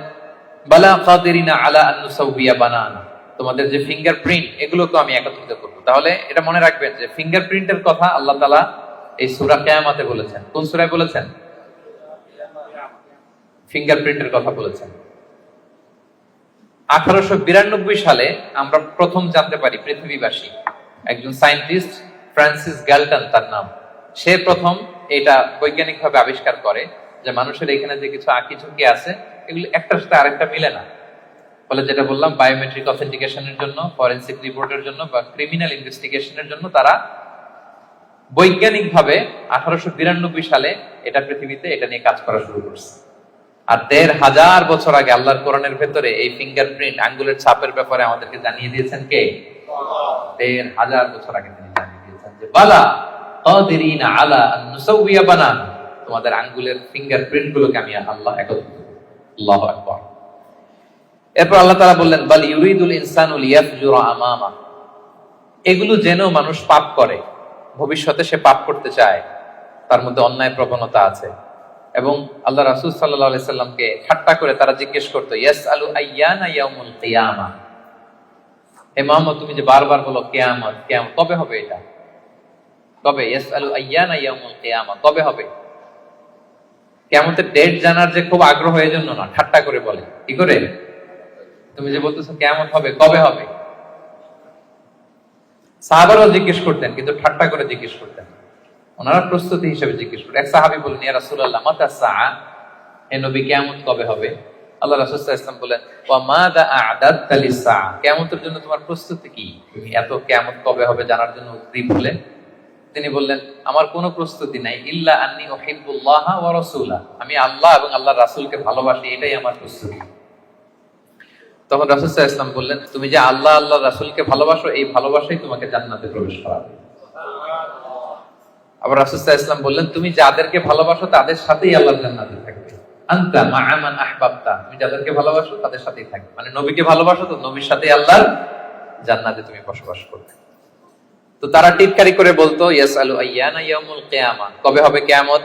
বালা কাদিরিনা আলা আন নুসাউইয়া বানানা, তোমাদের যে ফিঙ্গারপ্রিন্ট এগুলোকে আমি একত্রিত করব। তাহলে এটা মনে রাখবেন যে ফিঙ্গারপ্রিন্টের কথা আল্লাহ তাআলা এই সূরা কিয়ামতে বলেছেন। কোন সূরায় বলেছেন? ফিঙ্গারপ্রিন্টের কথা বলেছেন। 1892 সালে আমরা প্রথম জানতে পারি, পৃথিবীবাসী একজন সায়েন্টিস্ট, ফ্রান্সিস গ্যালটন তার নাম, সে প্রথম এটা বৈজ্ঞানিকভাবে আবিষ্কার করে যে মানুষের এখানে যে কিছু আঁকিঝুঁকি আছে, এগুলো একটার সাথে আরেকটা মিলে না। ফলে যেটা বললাম, বায়োমেট্রিক অথেন্টিকেশনের জন্য, ফরেনসিক রিপোর্টের জন্য বা ক্রিমিনাল ইনভেস্টিগেশনের জন্য তারা বৈজ্ঞানিকভাবে 1892 সালে এটা পৃথিবীতে এটা নিয়ে কাজ করা শুরু করছে। আর 1500 বছর আগে আল্লাহর কোরআনের ভেতরে এই ফিঙ্গারপ্রিন্ট, আঙ্গুলের ছাপের ব্যাপারে আমাদেরকে জানিয়ে দিয়েছেন কে? 1500 বছর আগে তিনি জানিয়ে দিয়েছেন যে বালা কাদিরিনা আলা আন নুসাউইয়া বানানা, তোমাদের আঙ্গুলের ফিঙ্গারপ্রিন্ট গুলোকে আমি আল্লাহ একত্রিত করব। আল্লাহু আকবার। এরপর আল্লাহ তাআলা বললেন, বাল ইউরিদুল ইনসানু লিয়াফজুরা আমামা, এগুলো যেন মানুষ পাপ করে, ভবিষ্যতে সে পাপ করতে চায়, তার মধ্যে অন্যায় প্রবণতা আছে। এবং আল্লাহ রাসূল সাল্লাল্লাহু আলাইহি সাল্লামকে ঠাট্টা করে তারা জিজ্ঞেস করতো, ইয়াসআলু আইয়ানা ইয়াউমুল কিয়ামা, হে মুহাম্মদ তুমি যে বারবার বলো কিয়ামত কিয়ামত, কবে হবে এটা? কবে? ইয়াসআলু আইয়ানা ইয়াউমুল কিয়ামা, কবে হবে? কিয়ামতের ডেট জানার যে খুব আগ্রহ, এর জন্য না, ঠাট্টা করে বলে। কি করে? তুমি যে বলতেছো কিয়ামত হবে, কবে হবে? সাহাবারাও জিজ্ঞেস করতেন, কিন্তু ঠাট্টা করে জিজ্ঞেস করতেন, ওনারা প্রস্তুতি হিসেবে জিজ্ঞেস করতেন। এক সাহাবী বললেন, ইয়া রাসূলুল্লাহ মাতা সাআ, হে নবী কিয়ামত কবে হবে? আল্লাহ রাসূল সাল্লাল্লাহু আলাইহি ওয়াসাল্লাম বলেন, ওয়া মাযা আ'দাদতা লিস-সাআ, কিয়ামতের জন্য তোমার প্রস্তুতি কি? তুমি এত কিয়ামত কবে হবে জানার জন্য উদ্গ্রীব হলে? তিনি বললেন, আমার কোনো প্রস্তুতি নাই, ইল্লা আন্নী উহিব্বুল্লাহ ওয়া রাসূলাহ, আমি আল্লাহ এবং আল্লাহর রাসূলকে ভালোবাসি, এটাই আমার প্রস্তুতি। তখন রাসূল সাল্লাল্লাহু আলাইহি ওয়াসাল্লাম বললেন, তুমি যে আল্লাহ আল্লাহর রাসূলকে ভালোবাসো, এই ভালোবাসাই তোমাকে জান্নাতে প্রবেশ করাবে। আবার রাসূল সাল্লাল্লাহু আলাইহি ওয়াসাল্লাম বললেন, তুমি যাদেরকে ভালোবাসো তাদের সাথেই আল্লাহর জান্নাতে থাকবে। আনতা মা'a মান আহবাবতা, তুমি যাদেরকে ভালোবাসো তাদের সাথেই থাকবে, মানে নবীকে ভালোবাসো তো নবীর সাথেই আল্লাহর জান্নাতে তুমি বসবাস করবে। তো তারা টিটকারি করে বলতো ইয়াসআলু আইয়ানা ইয়াউমুল কিয়ামা, কবে হবে কিয়ামত।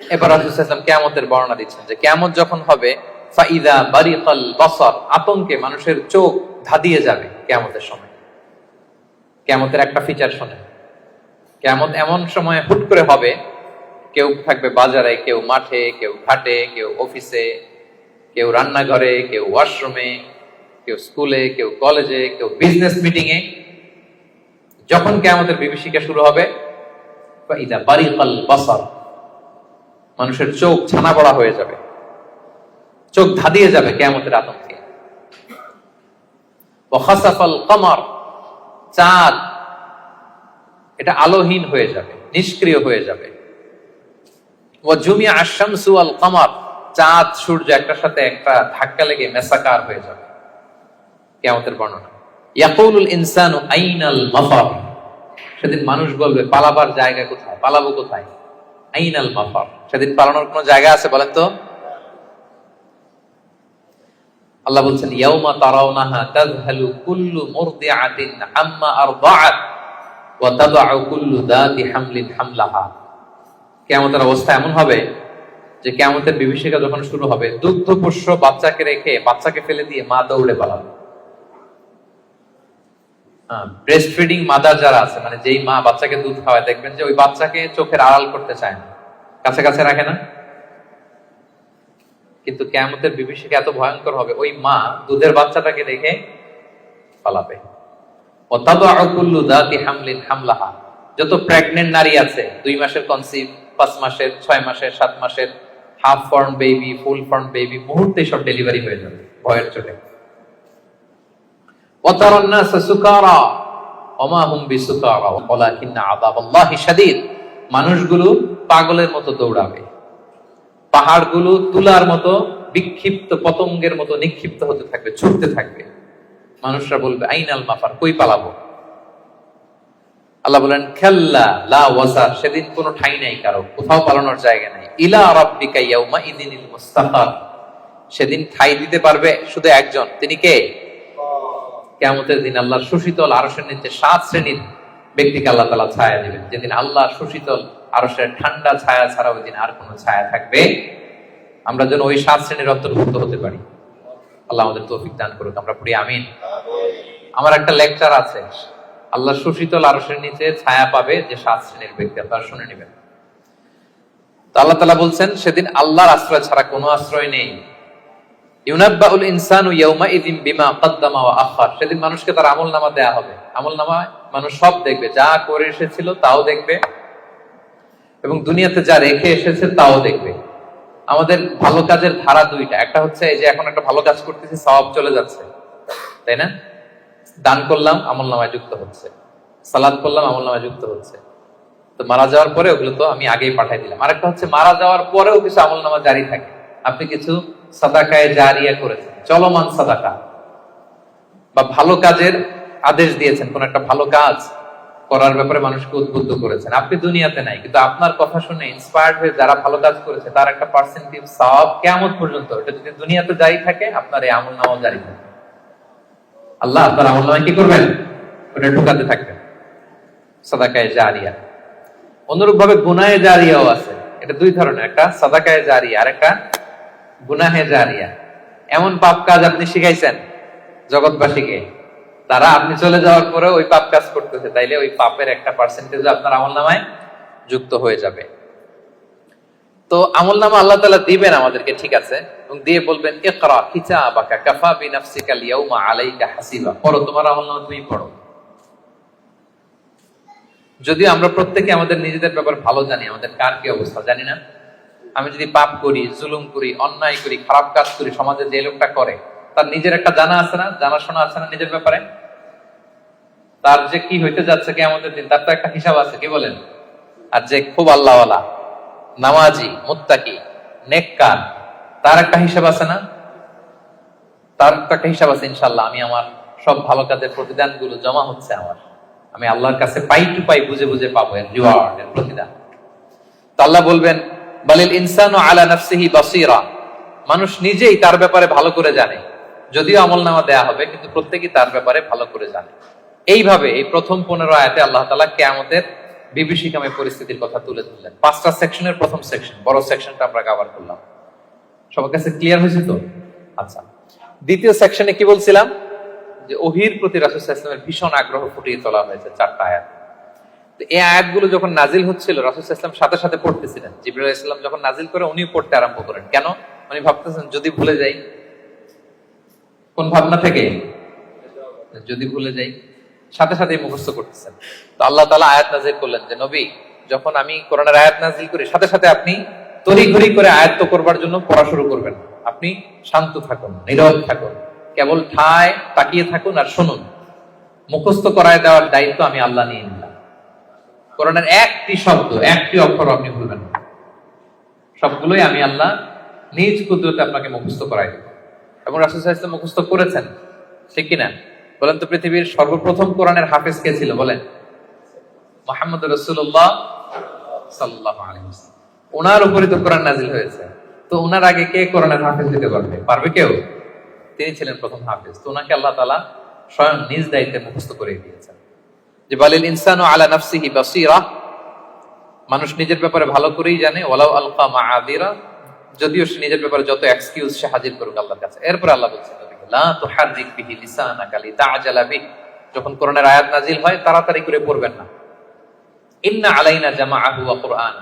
এবার রাসূল সাল্লাল্লাহু আলাইহি ওয়াসাল্লাম কিয়ামতের বর্ণনা দিচ্ছেন যে কিয়ামত যখন হবে ফাইদা বারিকাল বাসার, আতঙ্কে মানুষের চোখ ধাঁধিয়ে যাবে কিয়ামতের সময়। কিয়ামতের একটা ফিচার শোনেন, কিয়ামত এমন সময় হুট করে হবে, কেউ থাকবে বাজারে, কেউ মাঠে, কেউ ঘাটে, কেউ অফিসে, কেউ রান্নাঘরে, কেউ ওয়াশরুমে, কেউ স্কুলে, কেউ কলেজে, কেউ বিজনেস মিটিং এ। যখন কিয়ামতের বিভীষিকা শুরু হবে ফাইদা বারিকাল বাসার, মানুষের চোখ ছানা বড়া হয়ে যাবে, চোখ ধাঁধিয়ে যাবে কিয়ামতের আতঙ্কে। ওয়া খাসাফাল কমার, চাঁদ এটা আলোহীন হয়ে যাবে, নিষ্ক্রিয় হয়ে যাবে। ওয়া জুমিআ আশ-শামসু ওয়াল কমার, চাঁদ সূর্য একটার সাথে একটা ধাক্কা লেগে মেসাকার হয়ে যাবে। কিয়ামতের বর্ণনা। ইয়াকুলুল ইনসানু আইনাল মাফার, সেদিন মানুষ বলবে পালাবার জায়গা কোথায়, পালাবো কোথায়। আইনাল মাফার, সেদিন পালানোর কোনো জায়গা আছে বলেন তো? আল্লাহ বলছেন ইয়াউমা তারাউনাহা তাযহালু কুল্লু মুরদিআতিন আম্মা আরদাআত ওয়া তাদউ কুল্লু যাতি হামলিন হামলাহা। কিয়ামতের অবস্থা এমন হবে যে কিয়ামতের বিভীষিকা যখন শুরু হবে, দুগ্ধপোষ্য বাচ্চাকে রেখে, বাচ্চাকে ফেলে দিয়ে মা দৌড়ে পালাবে। ব্রেস্ট ফিডিং মাদার যারা আছে, মানে যেই মা বাচ্চাকে দুধ খাওয়ায়, দেখবেন যে ওই বাচ্চাকে চোখের আড়াল করতে চায় না, কাছে কাছে রাখে না। কিন্তু কিয়ামতের বিভীষিকা এত ভয়ঙ্কর হবে, ওই মা দুধের বাচ্চাটাকে রেখে পালাবে। ওয়াতাদউ কুল্লু যাতি হামলিন হামলাহা, যত প্রেগন্যান্ট নারী আছে, 2 মাসের কনসিভ, 5 মাসের, 6 মাসের, 7 মাসের, half form baby, full form baby, মুহূর্তেই সব ডেলিভারি হয়ে যাবে ভয়ের চোটে। ওয়াতারান নাস সুকারা ওমা হুম বিসুকারা ওয়ালাকিন্না আযাবাল্লাহি শাদীদ, মানুষগুলো পাগলের মতো দৌড়াবে, পাহাড়গুলো তুলার মতো বিক্ষিপ্ত পতঙ্গের মতো নিক্ষিপ্ত হতে থাকবে, ছুটতে থাকবে। মানুষরা বলবে আইনাল মাফার, কই পালাবো। আল্লাহ বলেন খাল্লা লা ওয়াজার, সেদিন কোনো ঠাঁই নাই কারো, কোথাও পালানোর জায়গা নাই। ইলা রাব্বিকা ইয়াউমা ইযিনিল মুস্তাকার, সেদিন ঠাঁই দিতে পারবে শুধু একজন, তিনি কে? কিয়ামতের দিন আল্লাহর সুশীতল আরশের নিচে 7 শ্রেণীর ব্যক্তিকে আল্লাহ তাআলা ছায়া দিবেন। যেদিন আল্লাহর সুশীতল আরশের ঠান্ডা ছায়া ছাড়া ওই দিন আর কোনো ছায়া থাকবে। আমরা যেন ওই 7 শ্রেণীর অন্তর্ভুক্ত হতে পারি। আল্লাহ আমাদের তৌফিক দান করুক, আমরা পড়ি আমিন। আমার একটা লেকচার আছে, আল্লাহর সুশীতল আরশের নিচে ছায়া পাবে যে 7 শ্রেণীর ব্যক্তি, আপনারা শুনে নেবেন। তো আল্লাহ তাআলা বলছেন সেদিন আল্লাহর আশ্রয় ছাড়া কোনো আশ্রয় নেই। ইউনাব্বাউল ইনসানু ইয়াউমাইযিন বিমা কদ্দামা ওয়া আখার, সেদিন মানুষকে তার আমলনামা দেয়া হবে। আমলনামায় মানুষ সব দেখবে, যা করে এসেছিল তাও দেখবে, এবং দুনিয়াতে যা রেখে এসেছে তাও দেখবে। আমাদের ভালো কাজের ধারা দুইটা, একটা হচ্ছে এই যে এখন একটা ভালো কাজ করতেছি, সওয়াব চলে যাচ্ছে, তাই না? দান করলাম, আমলনামায় যুক্ত হচ্ছে, সালাত করলাম, আমলনামায় যুক্ত হচ্ছে। তো মারা যাওয়ার পরে ওগুলো তো আমি আগেই পাঠাই দিলাম। আরেকটা হচ্ছে মারা যাওয়ার পরেও কিছু আমলনামা জারি থাকে। আপনি কিছু সাদাকায়ে জারিয়া করেছেন, চলমান সাদাকা, বা ভালো কাজের আদেশ দিয়েছেন, কোন একটা ভালো কাজ করার ব্যাপারে মানুষকে উদ্বুদ্ধ করেছেন। আপনি দুনিয়াতে নাই, কিন্তু আপনার কথা শুনে ইন্সপায়ার্ড হয়ে যারা ভালো কাজ করেছে তার একটা পার্সেন্টেজ সওয়াব কিয়ামত পর্যন্ত, এটা যদি দুনিয়াতে জারি থাকে, আপনার এই আমলনামাও জারি থাকে। আল্লাহ আপনার আমলনামায় কি করবেন? ওটা ঢুকাতে থাকবেন, সাদাকায়ে জারিয়া। অনুরূপ ভাবে গুনাহে জারিয়াও আছে, এটা 2 ধরনের, একটা সাদাকায়ে জারিয়া আর একটা গুনাহে জারিয়া। এমন পাপ কাজ আপনি শিখাইছেন জগৎবাসীকে, তারা আপনি চলে যাওয়ার পরে ওই পাপ কাজ করতেছে, তাইলে ওই পাপের একটা পার্সেন্টেজ আপনার আমলনামায় যুক্ত হয়ে যাবে। তো আমলনামা আল্লাহ তাআলা দিবেন আমাদেরকে, ঠিক আছে, এবং দিয়ে বলবেন ইকরা কিতাবাকা কাফা বিনাফসিকা আল-ইয়াউমা আলাইকা হাসিবা, পড়ো তোমার আমলনামা তুমি পড়ো। যদি আমরা প্রত্যেকে আমাদের নিজেদের ব্যাপারে ভালো জানি, আমাদের কার কি অবস্থা জানি না। আমি যদি পাপ করি, জুলুম করি, অন্যায় করি, খারাপ কাজ করি, সমাজে যে লোকটা করে তার নিজের একটা জানা আছে না, জানাশোনা আছে না নিজের ব্যাপারে, তার যে কি হইতে যাচ্ছে কিয়ামতের দিন, তার তো একটা হিসাব আছে, কি বলেন? আর যে খুব আল্লাহওয়ালা, নামাজি, মুত্তাকি, নেককার, তার একটা হিসাব আছে না? তার তো একটা হিসাব আছে, ইনশাআল্লাহ আমি আমার সব ভালো কাজের প্রতিদানগুলো জমা হচ্ছে আমার, আমি আল্লাহর কাছে পাই টু পাই বুঝে বুঝে পাবো এর রিওয়ার্ড, এর প্রতিদান। তো আল্লাহ বলবেন বালিল ইনসানু আলা নাফসিহি বাসীরা, মানুষ নিজেই তার ব্যাপারে ভালো করে জানে। যদিও আমলনামা দেয়া হবে, কিন্তু প্রত্যেকেই তার ব্যাপারে ভালো করে জানে। এইভাবে এই প্রথম 15 আয়াতে আল্লাহ তাআলা কিয়ামতের বিভীষিকাময় পরিস্থিতির কথা তুলে ধরলেন। 5টা সেকশনের প্রথম সেকশন, বড় সেকশনটা আমরা কভার করলাম। সবার কাছে ক্লিয়ার হয়েছে তো? আচ্ছা, দ্বিতীয় সেকশনে কি বলছিলাম? যে ওহীর প্রতি রাসূল সাল্লাল্লাহু আলাইহি ওয়াসাল্লামের ভীষণ আগ্রহ ফুটিয়ে তোলা হয়েছে 4টা আয়াত। তো এই আয়াতগুলো যখন নাজিল হচ্ছিল, রাসূল সাল্লাল্লাহু আলাইহি ওয়াসাল্লাম সাথে সাথে পড়তেছিলেন। জিবরাইল আলাইহিস সালাম যখন নাজিল করে উনিও পড়তে আরম্ভ করেন। কেন? উনি ভাবতেছেন যদি ভুলে যাই। কোন ভাবনা থেকে? যদি ভুলে যাই, সাথে সাথে মুখস্থ করতেছেন। তো আল্লাহ তাআলা আয়াত নাযিল করলেন যে নবী, যখন আমি কোরআনের আয়াত নাযিল করি সাথে সাথে আপনি তড়িঘড়ি করে আয়াত করবার জন্য পড়া শুরু করবেন। আপনি শান্ত থাকুন, নীরব থাকুন, কেবল ঠায় তাকিয়ে থাকুন আর শুনুন। মুখস্থ করায় দেওয়ার দায়িত্ব আমি আল্লাহ নিয়ে নিলাম। কোরআনের একটি শব্দ, একটি অক্ষর আপনি ভুলবেন না। সবগুলোই আমি আল্লাহ নিজ কুদরতে আপনাকে মুখস্থ করাই দেব। এবং রাসূল সাল্লাল্লাহু আলাইহি ওয়াসাল্লাম মুখস্থ করেছেন, ঠিক কিনা বলেন তো? পৃথিবীর সর্বপ্রথম কোরআনের হাফেজ কে ছিল বলেন? মুহাম্মদ রাসূলুল্লাহ সাল্লাল্লাহু আলাইহি ওয়াসাল্লাম। ওনার উপরে তো কোরআন নাযিল হয়েছে। তো ওনার আগে কে কোরআনের হাফেজ দিতে পারবে? পারবে কেউ? তিনি ছিলেন প্রথম হাফেজ। তো ওনাকে আল্লাহ তাআলা স্বয়ং নিজ দায়িত্বে মুখস্থ করে দিয়েছেন। যে বালিল ইনসানু আলা নাফসিহি বাসীরা, মানুষ নিজের ব্যাপারে ভালো করেই জানে। ওয়ালাউ আলকা মাআযিরা, যদিও সে নিজের ব্যাপারে যত এক্সকিউজ সে হাজির করুক আল্লাহর কাছে। এরপর আল্লাহ বলছেন লা তুহাররিক বিহি লিসানাকা লিতা'জালা বিহি, যখন কোরআনের আয়াত নাযিল হয় তাড়াতাড়ি করে পড়বেন না। ইন্না আলাইনা জামাআহু ওয়া কুরআন,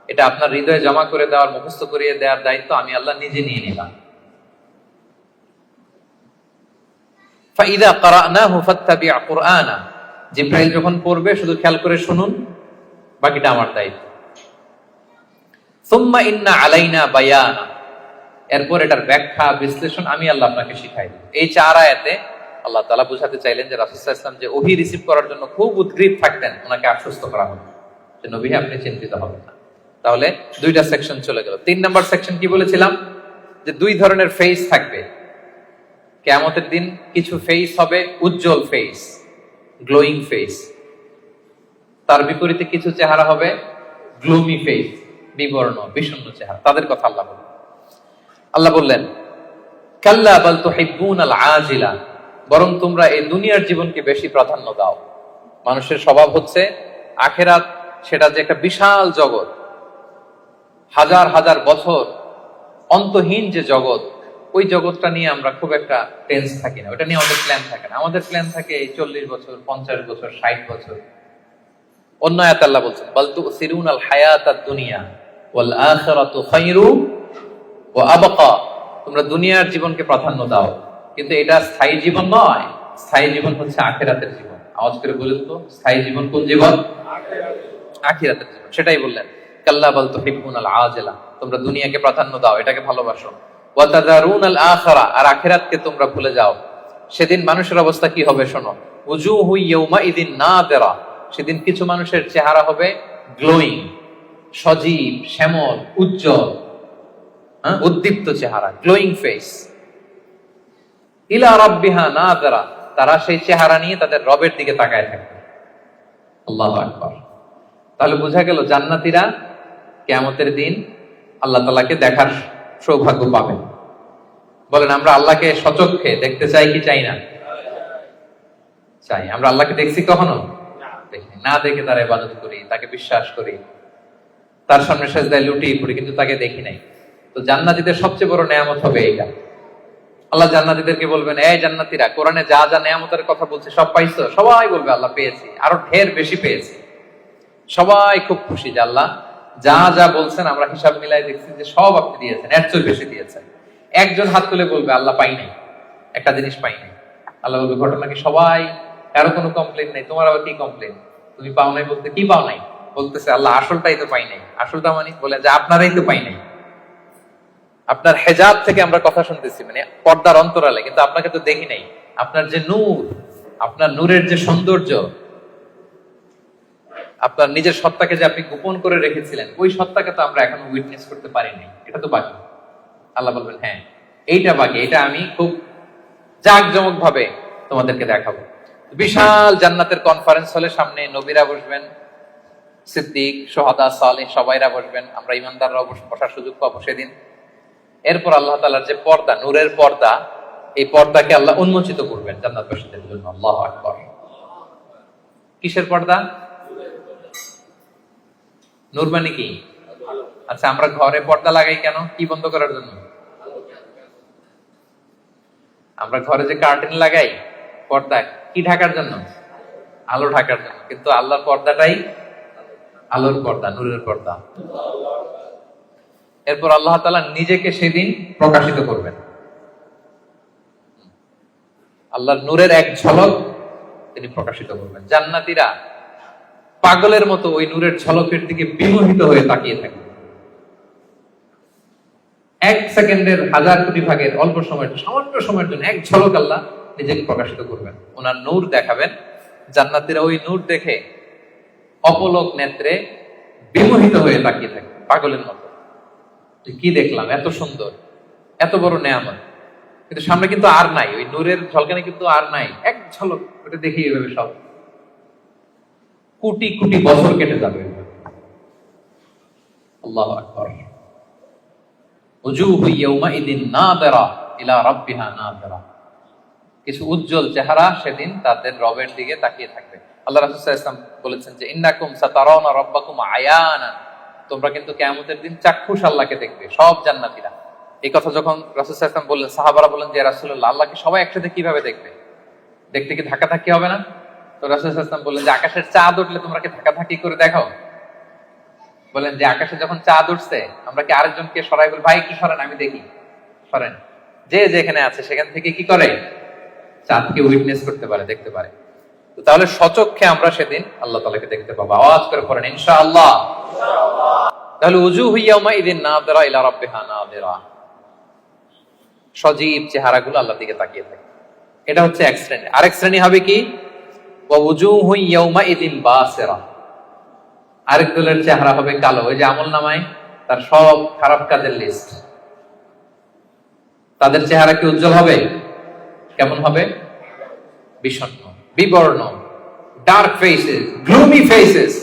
এটা আপনার হৃদয়ে জমা করে দেওয়ার, মুখস্থ করিয়ে দেওয়ার দায়িত্ব আমি আল্লাহ নিজে নিয়ে নিলাম। ফাইদা ক্বারানাহু ফাত্তাবি' কুরআনা, জিবরাইল যখন পড়বে শুধু খেয়াল করে শুনুন, বাকিটা আমার দায়িত্ব। সুম্মা ইন্না আলাইনা বায়ানা, এরপর এটার ব্যাখ্যা বিশ্লেষণ আমি আল্লাহ আপনাকে শিখাই দেব। এই 4 আয়াতে আল্লাহ তাআলা বুঝাতে চাইলেন যে রাসূল সাল্লাল্লাহু আলাইহি ওয়াসাল্লাম যে ওহী রিসিভ করার জন্য খুব উদ্গ্রীব থাকতেন, ওনাকে আশ্বস্ত করা হলো যে নবী আপনি চিন্তিত হবেন না। তাহলে 2টা সেকশন চলে গেল। 3 নাম্বার সেকশন কি বলেছিলাম? যে 2 ধরনের ফেস থাকবে কিয়ামতের দিন। কিছু ফেস হবে উজ্জ্বল ফেস, গ্লোয়িং ফেস। তার বিপরীতে কিছু চেহারা হবে গ্লুমি ফেস, বিবর্ণ বিষণ্ণ চেহারা। তাদের কথা আল্লাহ বলেন। আল্লাহ বললেন কাল্লা বাল তুহিব্বুনাল আজিলা, বরং তোমরা এই দুনিয়ার জীবনকে বেশি প্রাধান্য দাও। মানুষের স্বভাব হচ্ছে আখিরাত, সেটা যে একটা বিশাল জগৎ, হাজার হাজার বছর অন্তহীন যে জগৎ, ওই জগৎটা নিয়ে আমরা খুব একটা টেন্স থাকি না, ওটা নিয়ে আমাদের প্ল্যান থাকে না। আমাদের প্ল্যান থাকে 40 বছর, 50 বছর, 60 বছর। অন্য আয়াতে আল্লাহ বলছেন বাল তুসিরুনাল হায়াতাদ দুনিয়া ওয়াল আখিরাতু খায়রু ওয়া আবকা, তোমরা দুনিয়ার জীবনকে প্রাধান্য দাও, কিন্তু এটা স্থায়ী জীবন নয়। স্থায়ী জীবন হচ্ছে আখিরাতের জীবন। আওয়াজ করে বলুন তো, স্থায়ী জীবন কোন জীবন? আখিরাতের জীবন। সেটাই বললেন কাল্লা বাল তুহিব্বুনাল আজিলা, তোমরা দুনিয়াকে প্রাধান্য দাও, এটাকে ভালোবাসো। ওয়া তাযারুনাল আখিরা, আর আখিরাতকে তোমরা ভুলে যাও। সেদিন মানুষের অবস্থা কি হবে শোনো। উজুহু ইয়াউমা ইদিন নাদিরা, সেদিন কিছু মানুষের চেহারা হবে গ্লোয়িং, সজীব, শ্যামল, উজ্জ্বল, উদ্দীপ্ত চেহারা, গ্লোয়িং ফেস। ইলা রাব্বিহা নাযরা, তারা সেই চেহারা নিয়ে তাদের রবের দিকে তাকায় থাকবে। আল্লাহু আকবার। তাহলে বোঝা গেল জান্নাতীরা কিয়ামতের দিন আল্লাহ তাআলাকে দেখার সৌভাগ্য পাবেন। বলেন আমরা আল্লাহকে সচক্ষে দেখতে চাই কি চাই না? চাই। আমরা আল্লাহকে দেখছি কখনো? দেখিনি। না দেখে তার ইবাদত করি, তাকে বিশ্বাস করি, তার সামনে সেজদায় লুটিয়ে পড়ি, কিন্তু তাকে দেখি নাই। তো জান্নাতীদের সবচেয়ে বড় নেয়ামত হবে এইটা। আল্লাহ জান্নাতীদেরকে বলবেন, এই জান্নাতীরা, কোরআনে যা যা নেয়ামতের কথা বলছে সব পাইছো? সবাই বলবে আল্লাহ পেয়েছি, আরো ঢের বেশি পেয়েছি। সবাই খুব খুশি যে আল্লাহ যা যা বলছেন আমরা হিসাব মিলাই দেখছি যে সব আপনি দিয়েছেন, এর চেয়ে বেশি দিয়েছেন। একজন হাত তুলে বলবে আল্লাহ পাই নাই, একটা জিনিস পাই নাই। আল্লাহ বলবে ঘটনা কি? সবাই, কারো কোনো কমপ্লেন নেই। তোমার আবার কি কমপ্লেন? তুমি পাও নাই বলতে কি পাও নাই? বলতেছে আল্লাহ আসলটাই তো পাই নাই। আসলটা মানে বলে যে আপনারাই তো পাই নাই। আপনার হেজাব থেকে আমরা কথা শুনতেছি, মানে পর্দার অন্তরালে, কিন্তু আপনাকে তো দেখি নাই। আপনার যে নূর, আপনার নূরের যে সৌন্দর্য, আপনার নিজের সত্তাকে যে আপনি গোপন করে রেখেছিলেন, ওই সত্তাকে তো আমরা এখনো উইটনেস করতে পারি নাই। এটা তো বাকি। আল্লাহ বলবেন হ্যাঁ এইটা বাকি, এটা আমি খুব জাঁকজমক ভাবে তোমাদেরকে দেখাবো। বিশাল জান্নাতের কনফারেন্স হলে সামনে নবীরা বসবেন, সিদ্দিক, শুহাদা, সালেহ সবাইরা বসবেন। আমরা ইমানদাররাও বসার সুযোগ পাবো সেদিন। এরপর আল্লাহ তাআলার যে পর্দা, নূরের পর্দা, এই পর্দাকে আল্লাহ উন্মোচিত করবেন জান্নাতবাসীদের জন্য। আল্লাহু আকবার। কিসের পর্দা? নূর মানে কি? আচ্ছা, আমরা ঘরে পর্দা লাগাই কেন? কি বন্ধ করার জন্য? আমরা ঘরে যে কার্টেন লাগাই পর্দা কি ঢাকার জন্য? আলো ঢাকার জন্য। কিন্তু আল্লাহর পর্দাটাই আলোর পর্দা, নূরের পর্দা। এরপর আল্লাহ তাআলা নিজেকে সেদিন প্রকাশিত করবেন। আল্লাহর নূরের এক ঝলক তিনি প্রকাশিত করবেন। জান্নাতীরা পাগলের মতো ওই নূরের ঝলকের দিকে বিমোহিত হয়ে তাকিয়ে থাকবে। এক সেকেন্ডের হাজার কোটি ভাগের অল্প সময়ের সামান্য সময়ের জন্য এক ঝলক আল্লাহ নিজেকে প্রকাশিত করবেন, ওনার নূর দেখাবেন। জান্নাতীরা ওই নূর দেখে অপলক নেত্রে বিমোহিত হয়ে তাকিয়ে থাকে পাগলের মতো। কি দেখলাম, এত সুন্দর, এত বড় নেয়ামত, কিন্তু সামনে কিন্তু আর নাই, ওই নূরের ঝলকানি কিন্তু আর নাই। এক ঝলক ওটা দেখি এভাবে সব কোটি কোটি বছর কেটে যাবে। আল্লাহু আকবার। উজুহু ইয়াউমাইদিন নাযিরা ইলা রাব্বিহা নাযিরা। কিছু উজ্জ্বল চেহারা সেদিন তাদের রবের দিকে তাকিয়ে থাকবে। আল্লাহ রাসূল সাল্লাল্লাহু আলাইহি ওয়াসাল্লাম বলেছেন যে ইন্নাকুম সাতারাউনা রাব্বাকুম আয়ানা, তোমরা কিন্তু কিয়ামতের দিন চাক্ষুষ আল্লাহকে দেখবে, সব জান্নাতীরা। এই কথা যখন রাসূল সাল্লাল্লাহু আলাইহি ওয়াসাল্লাম বললেন, সাহাবারা বললেন যে রাসূলুল্লাহ, আল্লাহকে সবাই একসাথে কিভাবে দেখবে? দেখতে কি ধাক্কাধাক্কি হবে না? তো রাসূল সাল্লাল্লাহু আলাইহি ওয়াসাল্লাম বললেন যে আকাশের চাঁদ উঠলে তোমরা কি ধাক্কাধাক্কি করে দেখো? বলেন যে আকাশে যখন চাঁদ উঠছে আমরা কি আরেকজনকে সরাই বলি ভাই একটু সরেন আমি দেখি? সরেন। যে যেখানে আছে সেখান থেকে কি করে? চাঁদকে উইটনেস করতে পারে, দেখতে পারে। তো তাহলে সচক্ষে আমরা সেদিন আল্লাহ তাআলাকে দেখতে পাবো। আওয়াজ করে পড়েন ইনশাআল্লাহ। তাহলে উজুহু ইয়াউমাইদিন নাযিরা ইলা রাব্বিহা নাযিরা, সজীব চেহারাগুলো আল্লাহর দিকে তাকিয়ে থাকে। এটা হচ্ছে এক শ্রেণী। আরেক শ্রেণী হবে কি? ওয়া উজুহু ইয়াউমাইদিন বাসিরা, আরেক দলের চেহারা হবে কালো। ওই যে আমলনামায় তার সব খারাপ কাজের লিস্ট, তাদের চেহারা কি উজ্জ্বল হবে? কেমন হবে? বিষণ্ণ, বিবর্ণ, ডার্ক ফেসেস, গ্লুমি ফেসেস।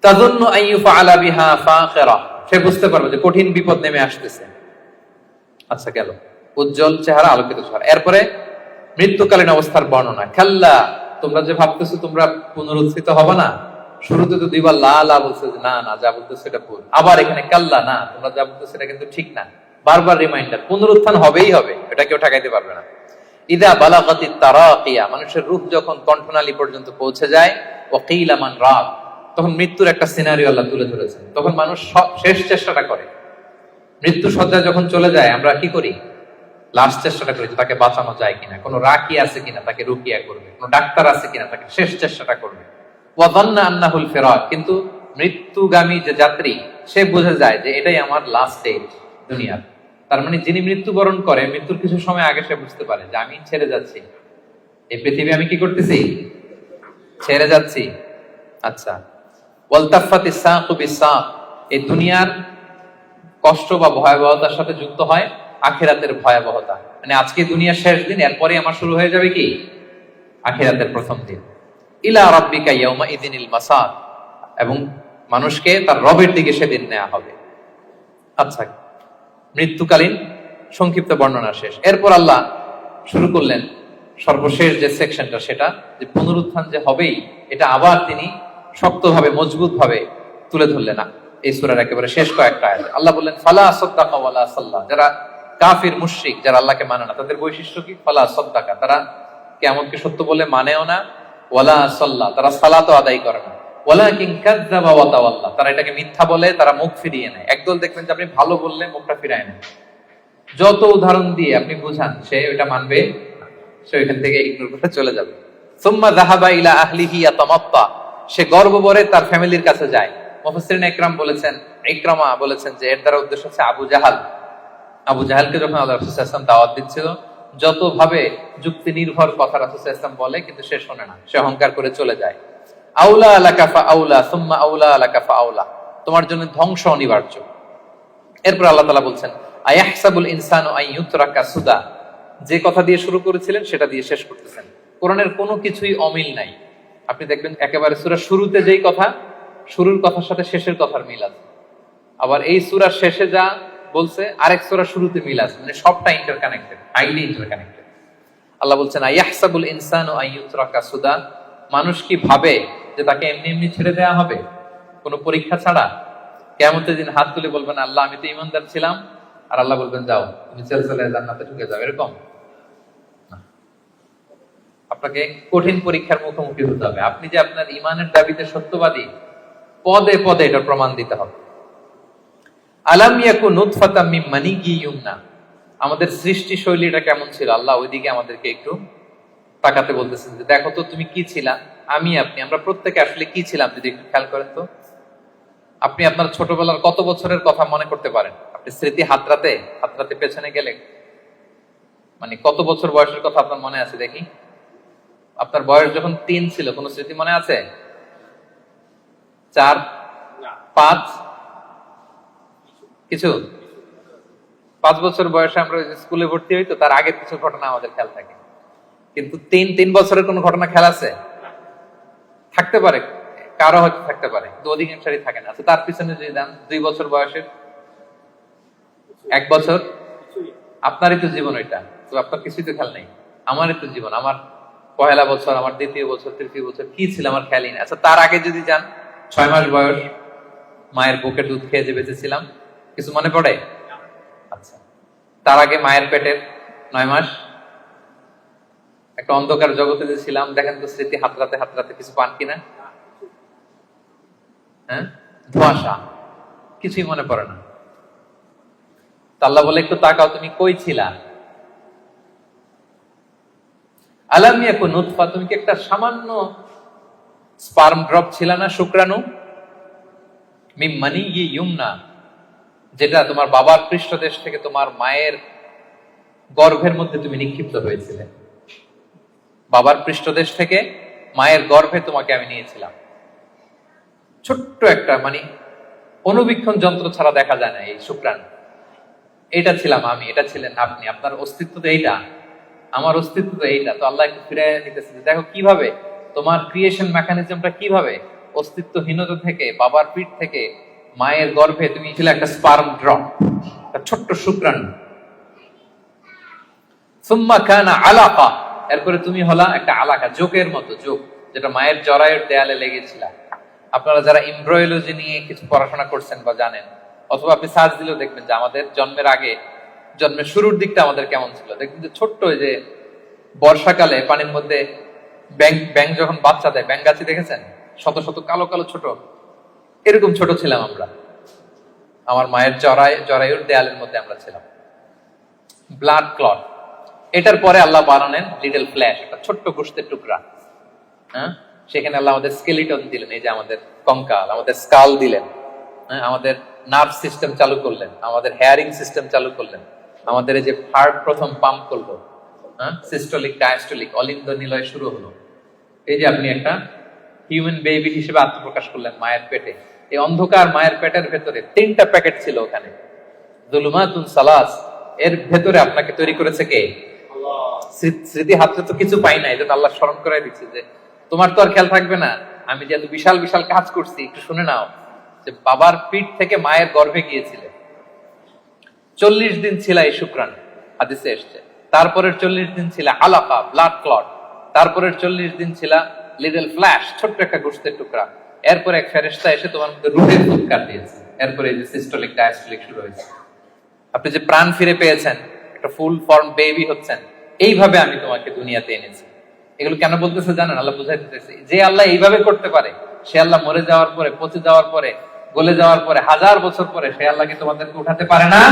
তাযুন্নু আন ইউফআলা বিহা ফাখিরা, সে বুঝতে পারবে যে কঠিন বিপদ নেমে আসতেছে। আচ্ছা গেল উজ্জ্বল চেহারা, আলোকিত চেহারা। এরপরে মৃত্যুকালীন অবস্থার বর্ণনা। কাল্লা, তোমরা যে ভাবতেছো তোমরা পুনরুত্থিত হবে না, শুরুতে তো দুইবার লা লা বলছে যে না না যা বলতেছো এটা ভুল, আবার এখানে কাল্লা না তোমরা যা বলতেছো এটা কিন্তু ঠিক না, বারবার রিমাইন্ডার, পুনরুত্থান হবেই হবে, এটা কেউ ঠেকাইতে পারবে না। ইদা বালাগাতিত তারাকিয়া, মানুষের রূহ যখন কণ্ঠনালী পর্যন্ত পৌঁছে যায়, ওয়াকিলা মান রাগ, তখন মৃত্যুর একটা সিনারিও আল্লাহ তুলে ধরেছেন। তখন মানুষ শেষ চেষ্টাটা করে। মৃত্যু সজ্জায় যখন চলে যায় আমরা কি করি? লাস্ট চেষ্টাটা করি তাকে বাঁচানো যায় কিনা, কোনো রাকি আছে কিনা তাকে রুকিয়া করবে, কোনো ডাক্তার আছে কিনা তাকে শেষ চেষ্টাটা করবে। ওয়া যান্না আন্নাহুল ফিরাক, কিন্তু মৃত্যুগামী যে যাত্রী সে বুঝে যায় যে এটাই আমার লাস্ট স্টেজ দুনিয়ার। তার মানে যিনি মৃত্যুবরণ করে মৃত্যুর কিছু সময় আগে সে বুঝতে পারে যে আমি ছেড়ে যাচ্ছি এই পৃথিবী, আমি কি করতেছি? ছেড়ে যাচ্ছি। আচ্ছা, ওয়ালতাফাতিস সাকু বিসাক, এই দুনিয়ার কষ্ট বা ভয়াবহতার সাথে যুক্ত হয় আখিরাতের ভয়াবহতা। মানে আজকে দুনিয়ার শেষ দিন, এরপরে আমার শুরু হয়ে যাবে কি? আখিরাতের প্রথম দিন। ইলা রাব্বিকা ইয়াউমাইযিনিল মাসাক, এবং মানুষকে তার রবের দিকে সেদিন নেওয়া হবে। আচ্ছা, মৃত্যুকালীন সংক্ষিপ্ত বর্ণনা শেষ। এরপর আল্লাহ শুরু করলেন সর্বশেষ যে সেকশনটা, সেটা যে পুনরুত্থান যে হবেই, এটা আবার তিনি শক্তভাবে মজবুত ভাবে তুলে ধরলেন না এই সূরার একেবারে শেষ কয়েকটা আয়াতে। আল্লাহ বললেন ফালা সাদ্দাকা ওয়ালা সাল্লা, যারা কাফির মুশরিক, যারা আল্লাহকে মানে না, তাদের বৈশিষ্ট্য কি? ফালা সাদ্দাকা, তারা কিয়ামতকে সত্য বলে মানেও না, ওয়ালা সাল্লা, তারা সালাতও আদায় করে না, ওয়ালাকিন কাযযাবা ওয়া তাওয়াল্লা, তারা এটাকে মিথ্যা বলে, তারা মুখ ফিরিয়ে নেয়। একদল দেখবেন যে আপনি ভালো বললে মুখটা ফিরায় নেয়, যত উদাহরণ দিয়ে আপনি বুঝান সে ওটা মানবে, সে ওইখান থেকে ইগনোর করে চলে যাবে। সুম্মা যাহাবা ইলা আহলিহি ইয়াতামাত্তা, সে গর্ব ভরে তার ফ্যামিলির কাছে যায়। মুফাসসিরিন ইকরাম বলেছেন, ইকরামা বলেছেন যে এর দ্বারা উদ্দেশ্য হচ্ছে আবু জাহাল। আবু জাহালকে যখন আল্লাহ রাসূল সাল্লাল্লাহু আলাইহি ওয়াসাল্লাম দাওয়াত দিচ্ছিল, যত ভাবে যুক্তি নির্ভর কথা রাসূল সাল্লাল্লাহু আলাইহি ওয়াসাল্লাম বলে, কিন্তু সে শোনে না, সে অহংকার করে চলে যায়। আউলা আলাকা ফা আউলা সুম্মা আউলা আলাকা ফা আউলা, তোমার জন্য ধ্বংস অনিবার্য। এরপর আল্লাহ তাআলা বলছেন আয়াহসাবুল ইনসানু আন ইউতরাকা সুদা, যে কথা দিয়ে শুরু করেছিলেন সেটা দিয়ে শেষ করতেছেন। কোরআনের কোনো কিছুই অমিল নাই। আপনি দেখবেন একেবারে সূরার শুরুতে যেই কথা, শুরুর কথার সাথে শেষের কথার মিল আছে, আবার এই সূরার শেষে যা বলছে আরেক সূরার শুরুতে মিল আছে, মানে সবটা ইন্টারকানেক্টেড, হাইলি ইন্টারকানেক্টেড। আল্লাহ বলছেন আইয়াহসাবুল ইনসানু আইয়ুতরাকা সুদা, মানুষ কি ভাবে যে তাকে এমনি এমনি ছেড়ে দেওয়া হবে কোনো পরীক্ষা ছাড়া? কিয়ামতের দিন হাত তুলে বলবেন আল্লাহ আমি তো ঈমানদার ছিলাম, আর আল্লাহ বলবেন যাও তুমি চলে জান্নাতে ঢুকে যাও, এরকম না। আপনাকে কঠিন পরীক্ষার মুখোমুখি হতে হবে। আপনি যে আপনার ঈমানের দাবিতে সত্যবাদী, পদে পদে এটা প্রমাণ দিতে হবে। আলাম ইয়াকুন নুতফাতাম মিন মানিয়্যিন ইউমনা, আমাদের সৃষ্টি শৈলীটা কেমন ছিল আল্লাহ ওইদিকে আমাদেরকে একটু তাকাতে বলতেছেন যে দেখো তো তুমি কি ছিলা, আমরা প্রত্যেকে আসলে কি ছিলাম যদি একটু খেয়াল করেন তো। আপনি আপনার ছোটবেলার কত বছরের কথা মনে করতে পারেন? আপনি স্মৃতি হাতরাতে হাতরাতে পেছনে গেলে মানে কত বছর বয়সের কথা আপনার মনে আছে দেখি? আপনার বয়স যখন 3 ছিল কোন স্মৃতি মনে আছে? 4, 5 কিছু? 5 বছর বয়সে আমরা স্কুলে ভর্তি হই, তো তার আগের কিছু ঘটনা আমাদের খেয়াল থাকে। কিন্তু 3 বছরের কোন ঘটনা খেয়াল আছে? থাকতে পারে, কারো হয়তো থাকতে পারে, কিন্তু অধিকাংশই থাকে না। আচ্ছা তার পিছনে যদি দেন 2 বছর বয়সের, 1 বছর, আপনারই তো জীবন ওইটা, তো আপনার কিছুই তো খেয়াল নেই। আমারই তো জীবন, আমার পহেলা বছর, আমার দ্বিতীয় বছর, তৃতীয় বছর কি ছিল আমার খেয়ালই নেই। আচ্ছা তার আগে যদি যান, 6 মাস বয়স, মায়ের বুকের দুধ খেয়ে যে বেঁচেছিলাম, কিছু মনে পড়ে? আচ্ছা তার আগে মায়ের পেটের 9 মাস একটা অন্ধকার জগতে যে ছিলাম, দেখেন তো স্মৃতি হাতরাতে হাতরাতে কিছু পান কিনা? হ্যাঁ, ধোঁয়াশা, কিছুই মনে পড়ে না। আল্লাহ বলে একটু তাকাও তুমি কই ছিলা। আলাম ইয়াকুন নুতফা, তুমি কি একটা সামান্য স্পার্ম ড্রপ ছিল না, শুক্রাণু? মিন মানিয়্যিন ইউমনা, যেটা তোমার বাবার পৃষ্ঠদেশ থেকে তোমার মায়ের গর্ভের মধ্যে তুমি নিক্ষিপ্ত হয়েছিলে। বাবার পৃষ্ঠদেশ থেকে মায়ের গর্ভে তোমাকে আমি নিয়েছিলাম। ছোট্ট একটা মানে অনুবীক্ষণ যন্ত্র ছাড়া দেখা যায় না এই শুক্রাণু। এটা ছিলাম আমি, এটা ছিলেন আপনি, আপনার অস্তিত্ব তো এইটা, আমার অস্তিত্ব তো এইটা। তো আল্লাহ একটু ফিরে নিতেছে, দেখো কিভাবে তোমার ক্রিয়েশন মেকানিজমটা, কিভাবে অস্তিত্বহীনতা থেকে বাবার পিঠ থেকে মায়ের গর্ভে তুমি ছিল একটা স্পার্ম ড্রপ, একটা ছোট্ট শুক্রাণু। সুম্মা কানা আলাকা, এরপরে তুমি হলা একটা আলাকা, জোকের মতো, জোক যেটা মায়ের জরায়ুর দেয়ালে লেগেছিল। আপনারা যারা এমব্রয়োলজি নিয়ে কিছু পড়াশোনা করছেন বা জানেন, অথবা আপনি সার্চ দিলেও দেখবেন যে আমাদের জন্মের আগে, জন্মের শুরুর দিকটা আমাদের কেমন ছিল। দেখবেন যে ছোট্ট যে বর্ষাকালে পানির মধ্যে ব্যাং যখন বাচ্চা দেয়, ব্যাঙ্গাচি দেখেছেন? শত শত কালো কালো ছোট, এরকম ছোট ছিলাম আমরা। আমার মায়ের জরায়ুর দেয়ালের মধ্যে আমরা ছিলাম। ব্লাড ক্লট, এটার পরে আল্লাহ বানালেন লিটল ফ্ল্যাশ, একটা ছোট্ট গোশতের টুকরা। হ্যাঁ, সেখানে আল্লাহ আমাদের স্কেলিটন দিলেন, এই যে আমাদের কঙ্কাল, আমাদের স্কাল দিলেন। হ্যাঁ, আমাদের নার্ভ সিস্টেম চালু করলেন, আমাদের হেয়ারিং সিস্টেম চালু করলেন, আমাদের এই যে হার্ট প্রথম পাম্প করলো, হ্যাঁ, সিস্টোলিক ডায়াস্টোলিক অলিন্দ নিলয় শুরু হলো। এই যে আপনি একটা হিউম্যান বেবি হিসেবে আত্মপ্রকাশ করলেন মায়ের পেটে। এই অন্ধকার মায়ের পেটের ভেতরে 3টা প্যাকেট ছিল, ওখানে যুলুমাতুন সালাস, এর ভেতরে আপনাকে তৈরি করেছে কে? স্মৃতি হাতে তো কিছু পাই না, এই জন্য আল্লাহ স্মরণ করাই দিচ্ছে যে তোমার তো আর খেয়াল থাকবে না, আমি যে এত বিশাল বিশাল কাজ করছি, একটু শুনে নাও। যে বাবার পিঠ থেকে মায়ের গর্ভে গিয়েছিলে, 40 দিন ছিল এই শুক্রাণু, হাদিসে এসছে। তারপরের 40 দিন ছিল আলাকা, ব্লাড ক্লট। তারপরের 40 দিন ছিল লিটল ফ্ল্যাশ, ছোট্ট একটা গোশতের টুকরা। এরপর এক ফেরেশতা এসে তোমার মধ্যে রুহের ফুৎকার দিয়েছে। এরপরে এই যে সিস্টোলিক ডায়াস্টোলিক শুরু হয়েছে। আপনি যে প্রাণ ফিরে পেয়েছেন, একটা ফুল ফর্ম বেবি হচ্ছেন, এইভাবে আমি তোমাকে দুনিয়াতে এনেছি। এগুলো কেন বলতেছে জানেন? আল্লাহ বুঝাইতে চাইছে, যে আল্লাহ এইভাবে করতে পারে, সে আল্লাহ মরে যাওয়ার পরে, পচে যাওয়ার পরে, গলে যাওয়ার পরে, 1000 বছর পরে সে আল্লাহকে তোমাদেরকে উঠাতে পারে না?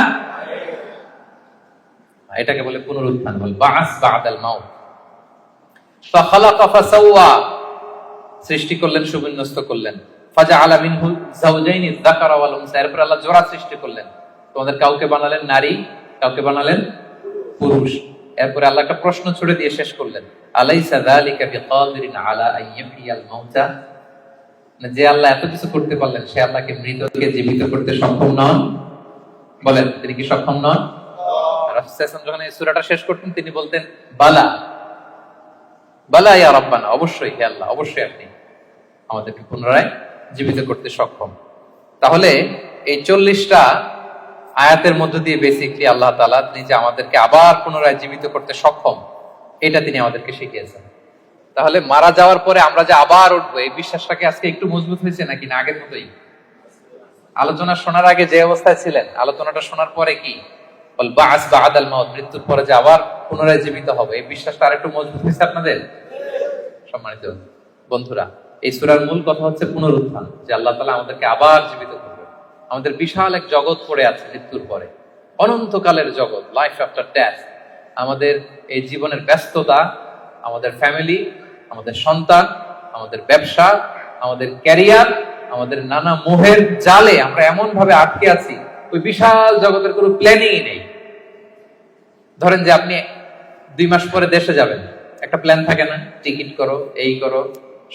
এটাকে বলে পুনরুত্থান, বলে বাস বাদাল মাউত। ফাখালাকা ফাসাওয়া, সৃষ্টি করলেন, সুবিন্যস্ত করলেন। ফাজআলা মিনহু যাওজাইনি যাকারা ওয়াল উনসা, এরপর আল্লাহ জোড়া সৃষ্টি করলেন। তোমাদের কাউকে বানালেন নারী, কাউকে বানালেন পুরুষ। এরপরে আল্লাহ একটা প্রশ্ন ছুড়ে দিয়ে শেষ করলেন, আলাইসা যালিকা বিকাদিরিন আলা আইয়ুহিয়াল মাউতা, যে আল্লাহ এত কিছু করতে পারলেন, সে আল্লাহকে মৃতকে জীবিত করতে সক্ষম নন? বলেন, তিনি কি সক্ষম নন? রাসূল সাল্লাল্লাহু আলাইহি ওয়াসাল্লাম যখন এই সূরাটা শেষ করতেন, তিনি বলতেন বালা বালা ইয়া রাব্বানা, অবশ্যই হে আল্লাহ, অবশ্যই আপনি আমাদেরকে পুনরায় জীবিত করতে সক্ষম। তাহলে এই 40টা আয়াতের মধ্য দিয়ে বেসিকলি আল্লাহ তাআলা নিজে আমাদেরকে আবার পুনরায় জীবিত করতে সক্ষম, এটা তিনি আমাদেরকে শিখিয়েছেন। তাহলে মারা যাওয়ার পরে আমরা যে আবার উঠবো, এই বিশ্বাসটাকে আজকে একটু মজবুত হয়েছে নাকি না আগের মতোই? আলোচনা শোনার আগে যে অবস্থায় ছিলেন, আলোচনাটা শোনার পরে কি বল বাস বাদাল মাউত, মৃত্যুর পরে যে আবার পুনরায় জীবিত হবে, এই বিশ্বাসটা আরেকটু মজবুত হয়েছে আপনাদের? সম্মানিত বন্ধুরা, এই সূরার মূল কথা হচ্ছে পুনরুত্থান, যে আল্লাহ তাআলা আমাদেরকে আবার জীবিত করবে। আমাদের বিশাল এক জগৎ পড়ে আছে মৃত্যুর পরে, অনন্তকালের জগৎ, লাইফ আফটার ডেথ। আমাদের এই জীবনের ব্যস্ততা, আমাদের ফ্যামিলি, আমাদের সন্তান, আমাদের ব্যবসা, আমাদের ক্যারিয়ার, আমাদের নানা মোহের জালে আমরা এমন ভাবে আটকে আছি, ওই বিশাল জগতের কোনো প্ল্যানিংই নেই। ধরেন যে আপনি 2 মাস পরে দেশে যাবেন, একটা প্ল্যান থাকে না? টিকিট করো, এই করো,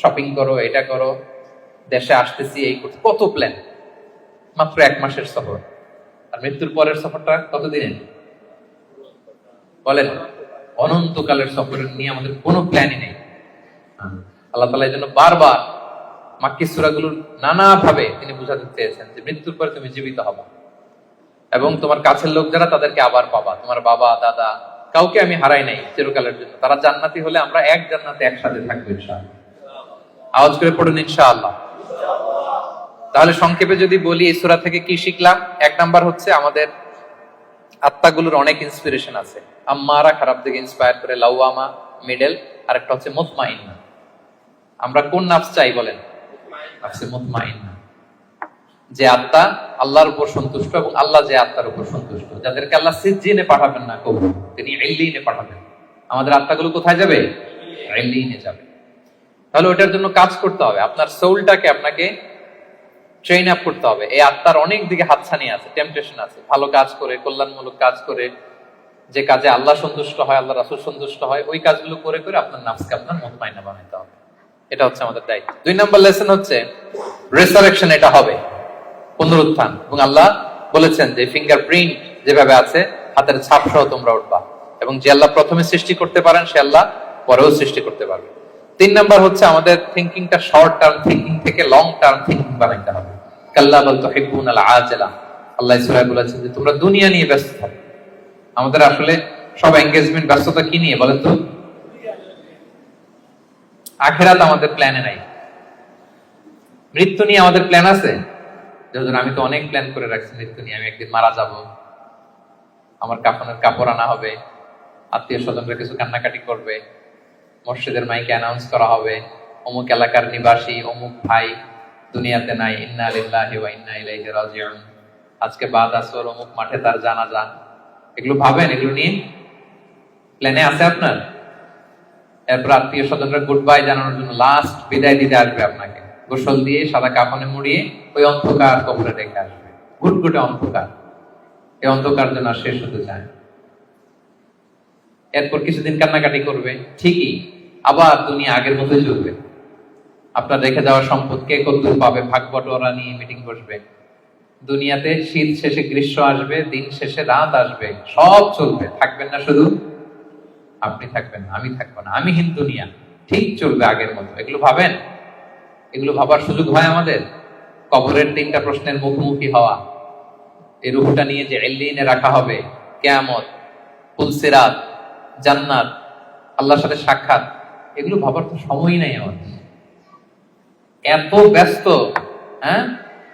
শপিং করো, এটা করো, দেশে আসতেছি, এই করতে, কত প্ল্যান। মাত্র 1 মাসের সফর। আর মৃত্যুর পরের সফরটা কতদিনের বলেন? অনন্তকালের সফর নিয়ে আমাদের কোনো প্ল্যানই নেই। আল্লাহ তাআলা এই জন্য বারবার মাক্কি সূরাগুলোর নানা ভাবে তিনি বুঝাতে চেয়েছেন যে মৃত্যুর পরে তুমি জীবিত হবা এবং তোমার কাছের লোক যারা তাদেরকে আবার পাবা। তোমার বাবা দাদা কাউকে আমি হারাই নাই চিরকালের জন্য, তারা জান্নাতি হলে আমরা এক জান্নাতে একসাথে থাকবো ইনশাআল্লাহ। আওয়াজ করে পড়ুন ইনশাআল্লাহ। তাহলে সংক্ষেপে যদি বলি এই সূরা থেকে কি শিখলাম? 1 নাম্বার হচ্ছে আমাদের আত্মাগুলোর অনেক ইন্সপিরেশন আছে। আম্মারা খারাপ দিকে ইন্সপায়ার করে, লাওয়ামা মিডল, আর একটা হচ্ছে মুতমাইন্না। আমরা কোন নাফস চাই বলেন? নাফসে মুতমাইন্না, যে আত্মা আল্লাহর উপর সন্তুষ্ট এবং আল্লাহ যে আত্মার উপর সন্তুষ্ট, যাদেরকে আল্লাহ সিজ্জিনে পাঠাবেন না কবর, তিনি ইল্লিনে পাঠাবেন। আমাদের আত্মাগুলো কোথায় যাবে? ইল্লিনে যাবে। তাহলে ওটার জন্য কাজ করতে হবে, আপনার সোলটাকে আপনাকে ট্রেন আপ করতে হবে। এই আত্মার অনেক দিকে হাতছানি আছে, টেম্পটেশন আছে। ভালো কাজ করে, কল্যাণমূলক কাজ করে, যে কাজে আল্লাহ সন্তুষ্ট হয়, আল্লাহ রাসূল সন্তুষ্ট হয়, ওই কাজগুলো করে করে আপনার নাফসকে আপনার মুতমাইন্না বানাইতে হবে। এটা হচ্ছে আমাদের দায়িত্ব। 2 নম্বর লেসন হচ্ছে রিসারেকশন। এটা হবে পুনরুত্থান, এবং আল্লাহ বলেছেন যে ফিঙ্গারপ্রিন্ট যেভাবে আছে, হাতের ছাপ সহ তোমরা উঠবা, এবং যে আল্লাহ প্রথমে সৃষ্টি করতে পারেন সে আল্লাহ পরেও সৃষ্টি করতে পারবে। 3 নাম্বার হচ্ছে আমাদের থিংকিংটা শর্ট টার্ম থিংকিং থেকে লং টার্ম থিংকিং বানাইতে হবে। কাল্লা বাল তুহিব্বুনাল আজিলা, আল্লাহ সূরায় বলেছেন যে তোমরা দুনিয়া নিয়ে ব্যস্ত থাকো। আমাদের আসলে সব এনগেজমেন্ট, ব্যস্ততা কি নিয়ে বলেন তো? আখিরাত আমাদের প্ল্যানে নাই। মৃত্যু নিয়ে আমাদের প্ল্যান আছে? যেমন আমি তো অনেক প্ল্যান করে রাখছি মৃত্যু নিয়ে। আমি একদিন মারা যাব, আমার কাফনের কাপড় আনা হবে, আত্মীয় স্বজনরা কিছু কান্নাকাটি করবে, মসজিদের মাইকে অ্যানাউন্স করা হবে অমুক এলাকার নিবাসী অমুক ভাই দুনিয়াতে নাই, ইন্না লিল্লাহি ওয়া ইন্না ইলাইহি রাজিউন, আজকে বাদ আসর অমুক মাঠে তার জানাজা। এগুলো ভাবেন? এগুলো নিয়ে প্ল্যানে আছে আপনার? এরপর আত্মীয় স্বজনরা গুড বাই জানানোর জন্য লাস্ট বিদায় দিতে আসবে, আপনাকে গোসল দিয়ে সাদা কাফনে মুড়িয়ে ওই অন্ধকার কবরে রেখে আসবে। ঘুটঘুটে অন্ধকার, এই অন্ধকার যেন আর শেষ হতে চায়। এরপর কিছুদিন কান্নাকাটি করবে, ঠিকই আবার দুনিয়া আগের মতোই চলবে। আপনার রেখে যাওয়া সম্পদ কে কতদূর পাবে, ভাগ বটোয়ারা নিয়ে মিটিং বসবে। দুনিয়াতে শীত শেষে গ্রীষ্ম আসবে, দিন শেষে রাত আসবে, সব চলবে। থাকবেন না শুধু আপনি, থাকবেন না, আমি থাকবো না, আমি হিন্দু দুনিয়া ঠিক চলবে আগের মতো। এগুলো ভাবেন? এগুলো ভাবার সুযোগ হয় আমাদের? কবরের 3টা প্রশ্নের মুখোমুখি হওয়া, এই রূহটা নিয়ে যে ইল্লিনে রাখা হবে, কিয়ামত, পুলসিরাত, জান্নাত, আল্লাহর সাথে সাক্ষাৎ, এগুলো ভাবার তো সময়ই নাই আমাদের। এত ব্যস্ত। হ্যাঁ,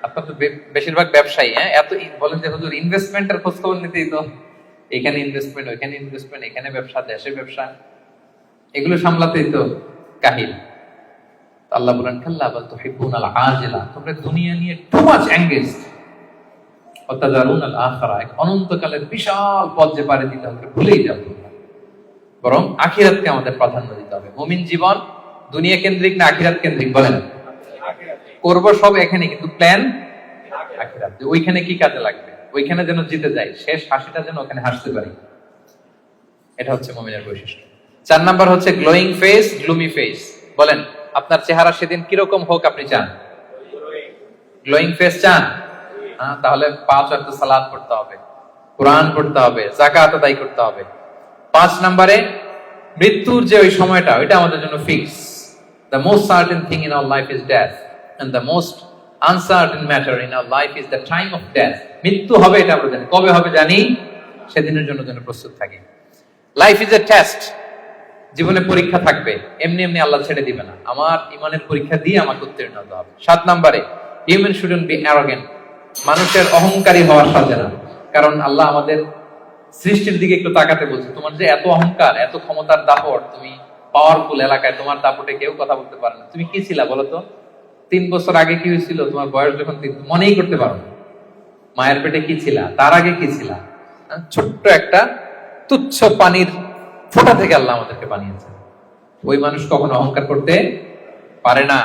আপনার তো বেশিরভাগ ব্যবসায়ী। হ্যাঁ, এত বলেন যে হুজুর ইনভেস্টমেন্টের খোঁজ খবর নিতেই তো, এখানে ইনভেস্টমেন্ট, ওইখানে ইনভেস্টমেন্ট, এখানে ব্যবসা, দেশে ব্যবসা, এগুলো সামলাতেই তো কাহিল। আল্লাহ বলেন কাল্লা বাল তুহিব্বুনাল আজিলা, তোমরা দুনিয়া নিয়ে টু মাচ এনগেজড, ওয়া তাযারুনাল আখিরা, এক অনন্তকালের বিশাল পথ যে পাড়ি দিতে হবে ভুলেই যাও তোমরা। বরং আখিরাতকে আমাদের প্রাধান্য দিতে হবে। মুমিন জীবন দুনিয়া কেন্দ্রিক না আখিরাত কেন্দ্রিক বলেন? করব সব এখানে, কিন্তু প্ল্যান আখিরাত। ওইখানে কি কাজে লাগবে, ওইখানে যেন জিতে যাই, শেষ হাসিটা যেন ওখানে হাসতে পারি। এটা হচ্ছে মুমিনের বৈশিষ্ট্য। 4 নাম্বার হচ্ছে গ্লোয়িং ফেস, গ্লুমি ফেস। বলেন আপনার চেহারা সেদিন কিরকম হোক আপনি চান? গ্লোয়িং ফেস চান? হ্যাঁ, তাহলে 5 ওয়াক্ত সালাত পড়তে হবে, কোরআন পড়তে হবে, যাকাত আদায় করতে হবে। 5 নম্বরে মৃত্যুর যে ওই সময়টা, ওইটা আমাদের জন্য fix. The most certain thing in our life is death, and the most uncertain matter in our life is the time of death. মৃত্যু হবে এটা আমরা জানি, কবে হবে জানি, সেদিনের জন্য যেন প্রস্তুত থাকি। Life is a test. জীবনে পরীক্ষা থাকবে, এমনি এমনি আল্লাহ ছেড়ে দিবে না, আমার ইমানের পরীক্ষা দিয়ে আমাকে উত্তীর্ণ হতে হবে। 7 নম্বরে, হিউম্যান শুডন্ট বি অ্যারোগেন্ট। মানুষের অহংকারী হওয়ার সাজে না। কারণ আল্লাহ আমাদের সৃষ্টির দিকে একটু তাকাতে বলছে, তোমার যে এত অহংকার, এত ক্ষমতার দাপট, তুমি পাওয়ারফুল এলাকায়, তোমার দাপটে কেউ কথা বলতে পারে না। তুমি কি ছিলা বলো তো? 3 বছর আগে কি হয়েছিল? তোমার বয়স যখন 3, মনেই করতে পারো না। মায়ের পেটে কি ছিলা, তার আগে কি ছিলা? ছোট্ট একটা তুচ্ছ পানির ফোঁটা থেকে আল্লাহ আমাদেরকে বানিয়েছেন। ওই মানুষ কখনো অহংকার করতে পারে না।